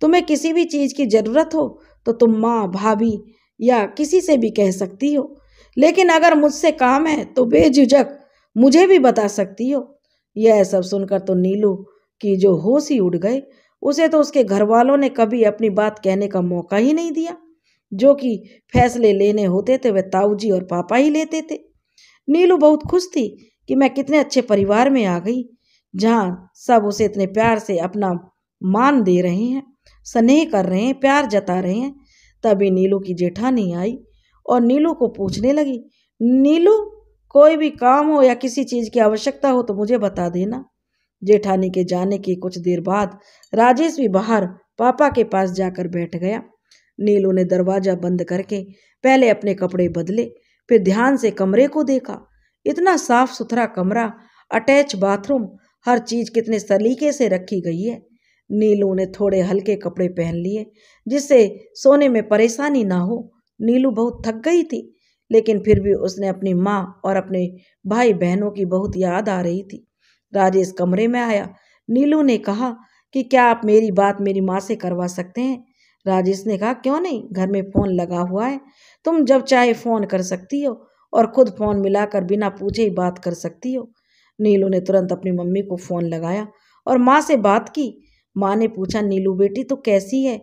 तुम्हें किसी भी चीज़ की ज़रूरत हो तो तुम माँ भाभी या किसी से भी कह सकती हो, लेकिन अगर मुझसे काम है तो बेझिझक मुझे भी बता सकती हो। यह सब सुनकर तो नीलू की जो होश ही उड़ गए। उसे तो उसके घर वालों ने कभी अपनी बात कहने का मौका ही नहीं दिया। जो कि फैसले लेने होते थे वह ताऊजी और पापा ही लेते थे। नीलू बहुत खुश थी कि मैं कितने अच्छे परिवार में आ गई, जहाँ सब उसे इतने प्यार से अपना मान दे रहे हैं, स्नेह कर रहे हैं, प्यार जता रहे हैं। तभी नीलू की जेठानी आई और नीलू को पूछने लगी, नीलू, कोई भी काम हो या किसी चीज की आवश्यकता हो तो मुझे बता देना। जेठानी के जाने की कुछ देर बाद राजेश भी बाहर पापा के पास जाकर बैठ गया। नीलू ने दरवाजा बंद करके पहले अपने कपड़े बदले, फिर ध्यान से कमरे को देखा। इतना साफ सुथरा कमरा, अटैच बाथरूम, हर चीज कितने सलीके से रखी गई है। नीलू ने थोड़े हल्के कपड़े पहन लिए जिससे सोने में परेशानी ना हो। नीलू बहुत थक गई थी, लेकिन फिर भी उसने अपनी माँ और अपने भाई बहनों की बहुत याद आ रही थी। राजेश कमरे में आया। नीलू ने कहा कि क्या आप मेरी बात मेरी माँ से करवा सकते हैं। राजेश ने कहा, क्यों नहीं, घर में फ़ोन लगा हुआ है, तुम जब चाहे फ़ोन कर सकती हो और खुद फ़ोन मिलाकर बिना पूछे ही बात कर सकती हो। नीलू ने तुरंत अपनी मम्मी को फ़ोन लगाया और माँ से बात की। माँ ने पूछा, नीलू बेटी तो कैसी है?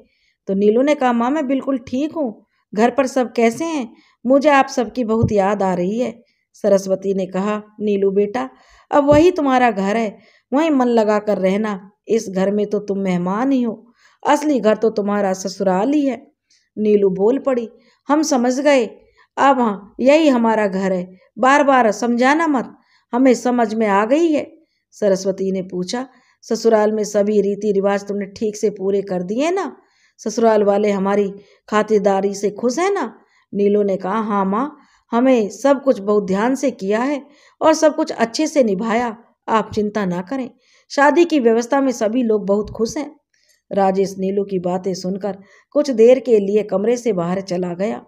तो नीलू ने कहा, माँ मैं बिल्कुल ठीक हूँ, घर पर सब कैसे हैं? मुझे आप सबकी बहुत याद आ रही है। सरस्वती ने कहा, नीलू बेटा अब वही तुम्हारा घर है, वहीं मन लगा कर रहना। इस घर में तो तुम मेहमान ही हो, असली घर तो तुम्हारा ससुराल ही है। नीलू बोल पड़ी, हम समझ गए, अब हाँ यही हमारा घर है, बार बार समझाना मत, हमें समझ में आ गई है। सरस्वती ने पूछा, ससुराल में सभी रीति रिवाज तुमने ठीक से पूरे कर दिए ना? ससुराल वाले हमारी खातिरदारी से खुश है ना? नीलू ने कहा, हाँ माँ, हमें सब कुछ बहुत ध्यान से किया है और सब कुछ अच्छे से निभाया, आप चिंता ना करें। शादी की व्यवस्था में सभी लोग बहुत खुश हैं। राजेश नीलू की बातें सुनकर कुछ देर के लिए कमरे से बाहर चला गया,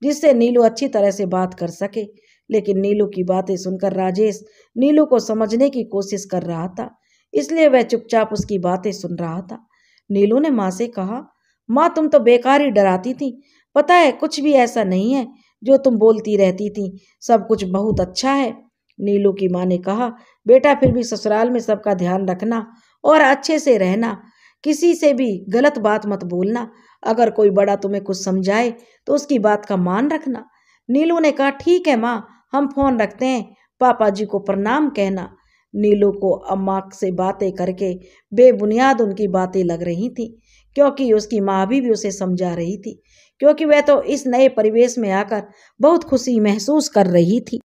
जिससे नीलू अच्छी तरह से बात कर सके। लेकिन नीलू की बातें सुनकर राजेश नीलू को समझने की कोशिश कर रहा था, इसलिए वह चुपचाप उसकी बातें सुन रहा था। नीलू ने माँ से कहा, माँ तुम तो बेकार ही डराती थी, पता है कुछ भी ऐसा नहीं है जो तुम बोलती रहती थी, सब कुछ बहुत अच्छा है। नीलू की माँ ने कहा, बेटा फिर भी ससुराल में सबका ध्यान रखना और अच्छे से रहना, किसी से भी गलत बात मत बोलना, अगर कोई बड़ा तुम्हें कुछ समझाए तो उसकी बात का मान रखना। नीलू ने कहा, ठीक है माँ, हम फोन रखते हैं, पापा जी को प्रणाम कहना। नीलू को अम्मा से बातें करके बेबुनियाद उनकी बातें लग रही थी, क्योंकि उसकी माँ भी उसे समझा रही थी, क्योंकि वह तो इस नए परिवेश में आकर बहुत खुशी महसूस कर रही थी।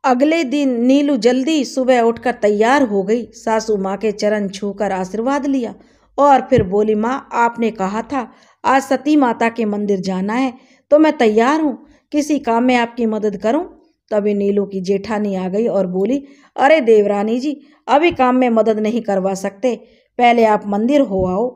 अगले दिन नीलू जल्दी सुबह उठकर तैयार हो गई। सासू माँ के चरण छूकर आशीर्वाद लिया और फिर बोली, माँ आपने कहा था आज सती माता के मंदिर जाना है, तो मैं तैयार हूँ, किसी काम में आपकी मदद करूँ? तभी नीलू की जेठानी आ गई और बोली, अरे देवरानी जी, अभी काम में मदद नहीं करवा सकते, पहले आप मंदिर हो आओ,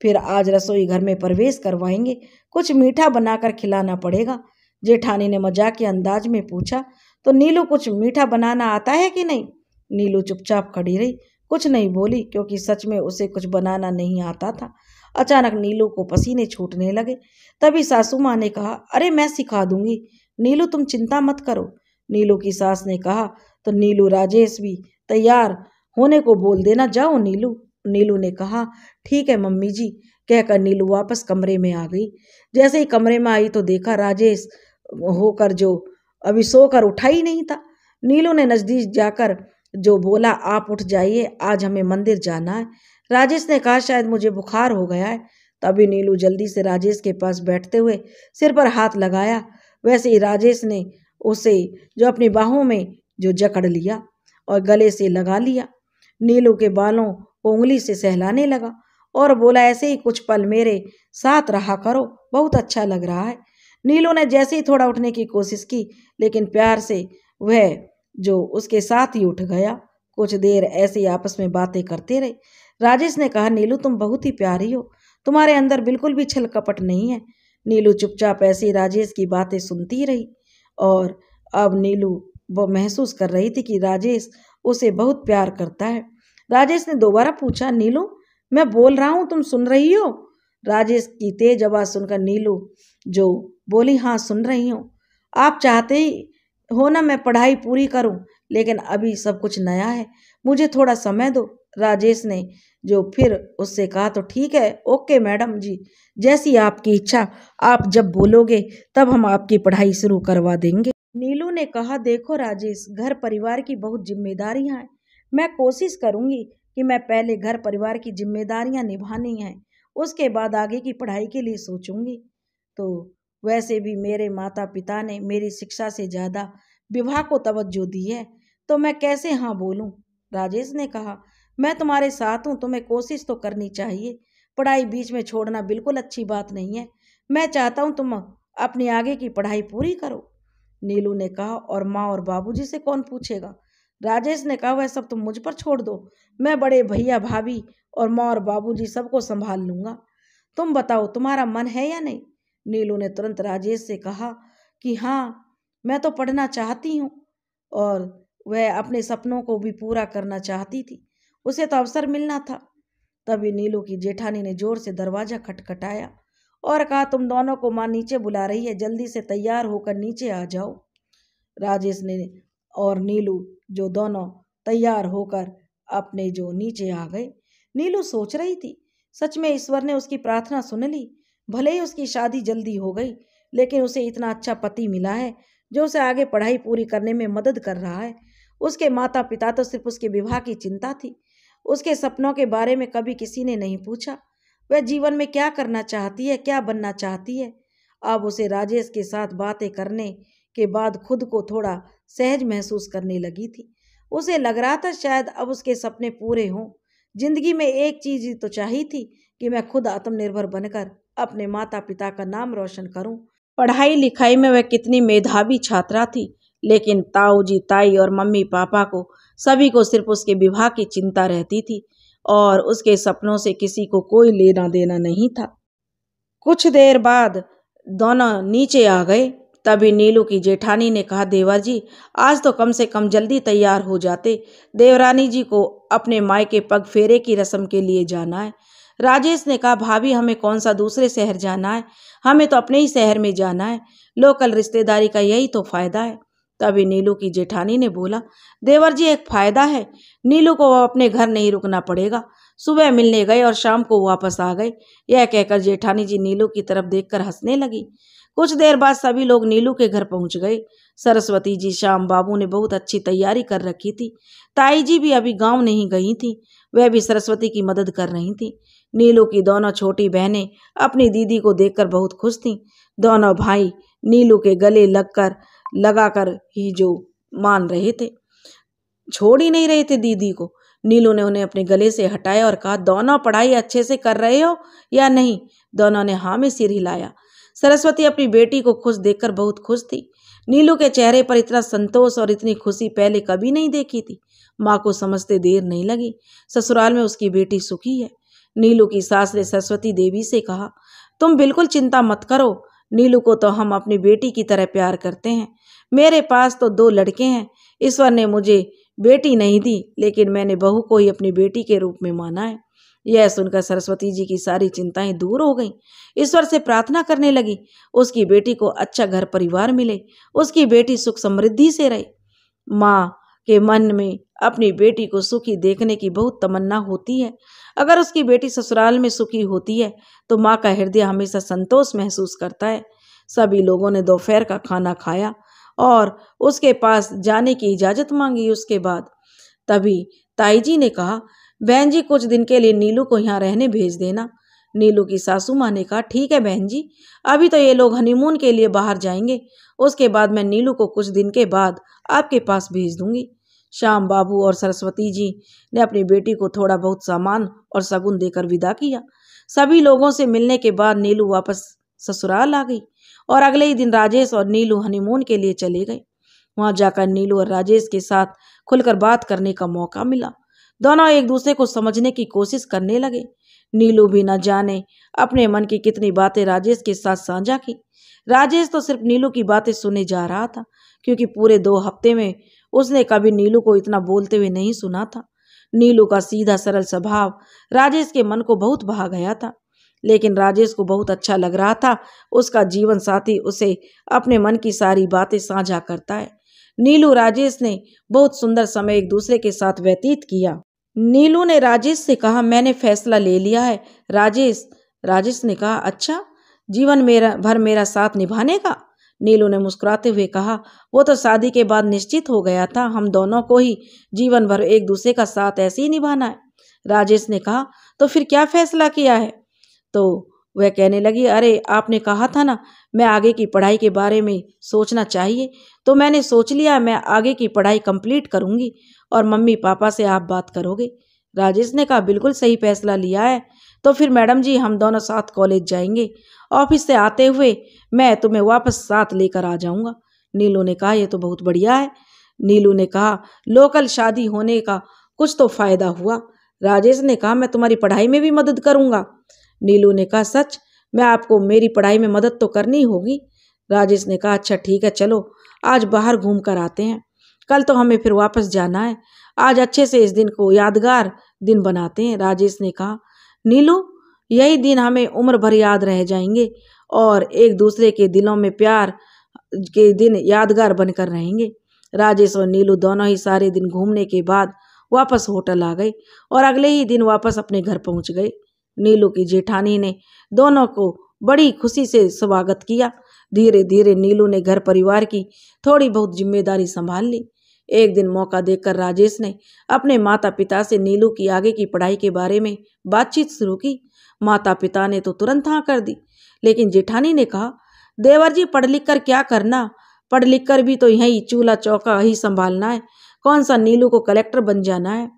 फिर आज रसोई घर में प्रवेश करवाएंगे, कुछ मीठा बनाकर खिलाना पड़ेगा। जेठानी ने मजाक के अंदाज में पूछा, तो नीलू कुछ मीठा बनाना आता है कि नहीं? नीलू चुपचाप खड़ी रही, कुछ नहीं बोली, क्योंकि सच में उसे कुछ बनाना नहीं आता था। अचानक नीलू को पसीने छूटने लगे। तभी सासू माँ ने कहा, अरे मैं सिखा दूंगी, नीलू तुम चिंता मत करो। नीलू की सास ने कहा, तो नीलू राजेश भी तैयार होने को बोल देना, जाओ नीलू। नीलू ने कहा, ठीक है मम्मी जी, कहकर नीलू वापस कमरे में आ गई। जैसे ही कमरे में आई तो देखा राजेश होकर जो अभी सोकर उठा ही नहीं था। नीलू ने नजदीक जाकर जो बोला, आप उठ जाइए, आज हमें मंदिर जाना है। राजेश ने कहा, शायद मुझे बुखार हो गया है। तभी नीलू जल्दी से राजेश के पास बैठते हुए सिर पर हाथ लगाया। वैसे ही राजेश ने उसे जो अपनी बाहों में जो जकड़ लिया और गले से लगा लिया। नीलू के बालों को उंगली से सहलाने लगा और बोला, ऐसे ही कुछ पल मेरे साथ रहा करो, बहुत अच्छा लग रहा है। नीलू ने जैसे ही थोड़ा उठने की कोशिश की, लेकिन प्यार से वह जो उसके साथ ही उठ गया। कुछ देर ऐसे ही आपस में बातें करते रहे। राजेश ने कहा, नीलू तुम बहुत ही प्यारी हो, तुम्हारे अंदर बिल्कुल भी छल कपट नहीं है। नीलू चुपचाप ऐसे ही राजेश की बातें सुनती रही और अब नीलू वो महसूस कर रही थी कि राजेश उसे बहुत प्यार करता है। राजेश ने दोबारा पूछा, नीलू मैं बोल रहा हूँ तुम सुन रही हो? राजेश की तेज आवाज सुनकर नीलू जो बोली, हाँ सुन रही हूँ। आप चाहते ही हो ना मैं पढ़ाई पूरी करूं, लेकिन अभी सब कुछ नया है, मुझे थोड़ा समय दो। राजेश ने जो फिर उससे कहा, तो ठीक है, ओके मैडम जी, जैसी आपकी इच्छा, आप जब बोलोगे तब हम आपकी पढ़ाई शुरू करवा देंगे। नीलू ने कहा, देखो राजेश, घर परिवार की बहुत जिम्मेदारियां हैं। मैं कोशिश करूंगी कि मैं पहले घर परिवार की जिम्मेदारियां निभानी हैं, उसके बाद आगे की पढ़ाई के लिए सोचूंगी। तो वैसे भी मेरे माता पिता ने मेरी शिक्षा से ज़्यादा विवाह को तवज्जो दी है, तो मैं कैसे हाँ बोलूं। राजेश ने कहा, मैं तुम्हारे साथ हूं, तुम्हें कोशिश तो करनी चाहिए। पढ़ाई बीच में छोड़ना बिल्कुल अच्छी बात नहीं है। मैं चाहता हूं तुम अपनी आगे की पढ़ाई पूरी करो। नीलू ने कहा, और माँ और बाबूजी से कौन पूछेगा। राजेश ने कहा, वह सब तुम मुझ पर छोड़ दो, मैं बड़े भैया भाभी और माँ और बाबूजी सबको संभाल लूंगा। तुम बताओ, तुम्हारा मन है या नहीं। नीलू ने तुरंत राजेश से कहा कि हाँ, मैं तो पढ़ना चाहती हूँ, और वह अपने सपनों को भी पूरा करना चाहती थी, उसे तो अवसर मिलना था। तभी नीलू की जेठानी ने जोर से दरवाजा खटखटाया और कहा, तुम दोनों को माँ नीचे बुला रही है, जल्दी से तैयार होकर नीचे आ जाओ। राजेश ने और नीलू जो दोनों तैयार होकर अपने जो नीचे आ गए। नीलू सोच रही थी, सच में ईश्वर ने उसकी प्रार्थना सुन ली। भले ही उसकी शादी जल्दी हो गई, लेकिन उसे इतना अच्छा पति मिला है जो उसे आगे पढ़ाई पूरी करने में मदद कर रहा है। उसके माता पिता तो सिर्फ उसके विवाह की चिंता थी, उसके सपनों के बारे में कभी किसी ने नहीं पूछा। वह जीवन में क्या करना चाहती है, क्या बनना चाहती है। अब उसे राजेश के साथ बातें करने के बाद खुद को थोड़ा सहज महसूस करने लगी थी। उसे लग रहा था शायद अब उसके सपने पूरे हों। जिंदगी में एक चीज ही तो चाहिए थी कि मैं खुद आत्मनिर्भर बनकर अपने माता पिता का नाम रोशन करूं। पढ़ाई लिखाई में वह कितनी मेधावी छात्रा थी, लेकिन ताऊ जी, ताई और मम्मी पापा को सभी को सिर्फ उसके विवाह की चिंता रहती थी और उसके सपनों से किसी को कोई लेना देना नहीं था। कुछ देर बाद दोनों नीचे आ गए। तभी नीलू की जेठानी ने कहा, देवर जी, आज तो कम से कम जल्दी तैयार हो जाते, देवरानी जी को अपने मायके पग फेरे की रस्म के लिए जाना है। राजेश ने कहा, भाभी, हमें कौन सा दूसरे शहर जाना है, हमें तो अपने ही शहर में जाना है, लोकल रिश्तेदारी का यही तो फायदा है। तभी नीलू की जेठानी ने बोला, देवर जी, एक फायदा है, नीलू को अपने घर नहीं रुकना पड़ेगा, सुबह मिलने गए और शाम को वापस आ गए। यह कहकर जेठानी जी नीलू की तरफ देखकर हंसने लगी। कुछ देर बाद सभी लोग नीलू के घर पहुंच गए। सरस्वती जी, श्याम बाबू ने बहुत अच्छी तैयारी कर रखी थी। ताई जी भी अभी गांव नहीं गई थी, वह भी सरस्वती की मदद कर रही थी। नीलू की दोनों छोटी बहनें अपनी दीदी को देखकर बहुत खुश थीं। दोनों भाई नीलू के गले लगाकर ही जो मान रहे थे, छोड़ ही नहीं रहे थे दीदी को। नीलू ने उन्हें अपने गले से हटाया और कहा, दोनों पढ़ाई अच्छे से कर रहे हो या नहीं। दोनों ने हाँ में सिर हिलाया। सरस्वती अपनी बेटी को खुश देखकर बहुत खुश थी। नीलू के चेहरे पर इतना संतोष और इतनी खुशी पहले कभी नहीं देखी थी। माँ को समझते देर नहीं लगी, ससुराल में उसकी बेटी सुखी है। नीलू की सास ने सरस्वती देवी से कहा, तुम बिल्कुल चिंता मत करो, नीलू को तो हम अपनी बेटी की तरह प्यार करते हैं। मेरे पास तो 2 लड़के हैं, ईश्वर ने मुझे बेटी नहीं दी, लेकिन मैंने बहू को ही अपनी बेटी के रूप में माना है। यह सुनकर सरस्वती जी की सारी चिंताएं दूर हो गईं। ईश्वर से प्रार्थना करने लगी, उसकी बेटी को अच्छा घर परिवार मिले, उसकी बेटी सुख समृद्धि से रहे। माँ के मन में अपनी बेटी को सुखी देखने की बहुत तमन्ना होती है। अगर उसकी बेटी ससुराल में सुखी होती है तो माँ का हृदय हमेशा संतोष महसूस करता है। सभी लोगों ने दोपहर का खाना खाया और उसके पास जाने की इजाज़त मांगी। उसके बाद तभी ताई जी ने कहा, बहन जी, कुछ दिन के लिए नीलू को यहाँ रहने भेज देना। नीलू की सासू माँ ने कहा, ठीक है बहन जी, अभी तो ये लोग हनीमून के लिए बाहर जाएंगे, उसके बाद मैं नीलू को कुछ दिन के बाद आपके पास भेज दूंगी। श्याम बाबू और सरस्वती जी ने अपनी बेटी को थोड़ा बहुत सामान और शगुन देकर विदा किया। सभी लोगों से मिलने के बाद नीलू वापस ससुराल आ गई और अगले ही दिन राजेश और नीलू हनीमून के लिए चले गए। वहां जाकर नीलू और राजेश के साथ खुलकर बात करने का मौका मिला। दोनों एक दूसरे को समझने की कोशिश करने लगे। नीलू भी न जाने अपने मन की कितनी बातें राजेश के साथ साझा की। राजेश तो सिर्फ नीलू की बातें सुने जा रहा था, क्योंकि पूरे 2 हफ्ते में उसने कभी नीलू को इतना बोलते हुए नहीं सुना था। नीलू का सीधा सरल स्वभाव राजेश के मन को बहुत भा गया था। लेकिन राजेश को बहुत अच्छा लग रहा था। उसका जीवन साथी उसे अपने मन की सारी बातें साझा करता है। नीलू राजेश ने बहुत सुंदर समय एक दूसरे के साथ व्यतीत किया। नीलू ने राजेश से कहा, मैंने फैसला ले लिया है। राजेश ने कहा, अच्छा, जीवन भर मेरा साथ निभाने का? नीलू ने मुस्कुराते हुए कहा, वो तो शादी के बाद निश्चित हो गया था। हम दोनों को ही जीवन भर एक दूसरे का साथ ऐसे ही निभाना है। राजेश ने कहा, तो फिर क्या फैसला किया है? तो वह कहने लगी, अरे आपने कहा था ना मैं आगे की पढ़ाई के बारे में सोचना चाहिए, तो मैंने सोच लिया मैं आगे की पढ़ाई कंप्लीट करूंगी और मम्मी पापा से आप बात करोगे। राजेश ने कहा, बिल्कुल सही फैसला लिया है। तो फिर मैडम जी हम दोनों साथ कॉलेज जाएंगे। ऑफिस से आते हुए मैं तुम्हें वापस साथ लेकर आ जाऊंगा। नीलू ने कहा, यह तो बहुत बढ़िया है। नीलू ने कहा, लोकल शादी होने का कुछ तो फायदा हुआ। राजेश ने कहा, मैं तुम्हारी पढ़ाई में भी मदद करूंगा। नीलू ने कहा, सच? मैं आपको मेरी पढ़ाई में मदद तो करनी होगी। राजेश ने कहा, अच्छा ठीक है, चलो आज बाहर घूम कर आते हैं, कल तो हमें फिर वापस जाना है। आज अच्छे से इस दिन को यादगार दिन बनाते हैं। राजेश ने कहा, नीलू, यही दिन हमें उम्र भर याद रह जाएंगे और एक दूसरे के दिलों में प्यार के दिन यादगार बनकर रहेंगे। राजेश और नीलू दोनों ही सारे दिन घूमने के बाद वापस होटल आ गए और अगले ही दिन वापस अपने घर पहुंच गए। नीलू की जेठानी ने दोनों को बड़ी खुशी से स्वागत किया। धीरे धीरे नीलू ने घर परिवार की थोड़ी बहुत जिम्मेदारी संभाल ली। एक दिन मौका देखकर राजेश ने अपने माता पिता से नीलू की आगे की पढ़ाई के बारे में बातचीत शुरू की। माता पिता ने तो तुरंत हाँ कर दी, लेकिन जेठानी ने कहा, देवर जी पढ़ लिख कर क्या करना? पढ़ लिख कर भी तो यही चूल्हा चौका ही संभालना है। कौन सा नीलू को कलेक्टर बन जाना है?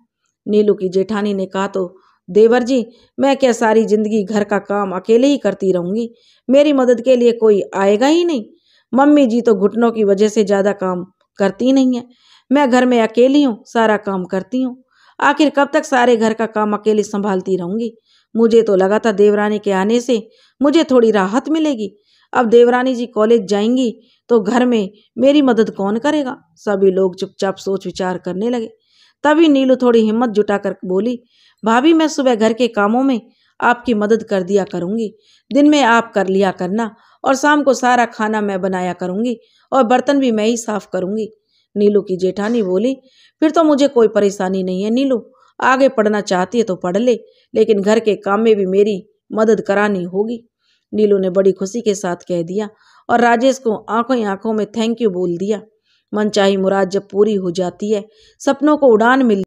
नीलू की जेठानी ने कहा, तो देवर जी मैं क्या सारी जिंदगी घर का काम अकेले ही करती रहूंगी? मेरी मदद के लिए कोई आएगा ही नहीं। मम्मी जी तो घुटनों की वजह से ज्यादा काम करती नहीं है। मैं घर में अकेली हूँ, सारा काम करती हूँ। आखिर कब तक सारे घर का काम अकेले संभालती रहूंगी? मुझे तो लगा था देवरानी के आने से मुझे थोड़ी राहत मिलेगी। अब देवरानी जी कॉलेज जाएंगी तो घर में मेरी मदद कौन करेगा? सभी लोग चुपचाप सोच विचार करने लगे। तभी नीलू थोड़ी हिम्मत जुटाकर बोली, भाभी मैं सुबह घर के कामों में आपकी मदद कर दिया करूंगी। दिन में आप कर लिया करना और शाम को सारा खाना मैं बनाया करूंगी और बर्तन भी मैं ही साफ करूंगी। नीलू की जेठानी बोली, फिर तो मुझे कोई परेशानी नहीं है नीलू, आगे पढ़ना चाहती है तो पढ़ ले, लेकिन घर के काम में भी मेरी मदद करानी होगी। नीलू ने बड़ी खुशी के साथ कह दिया और राजेश को आंखों आंखों में थैंक यू बोल दिया। मनचाही मुराद जब पूरी हो जाती है, सपनों को उड़ान मिल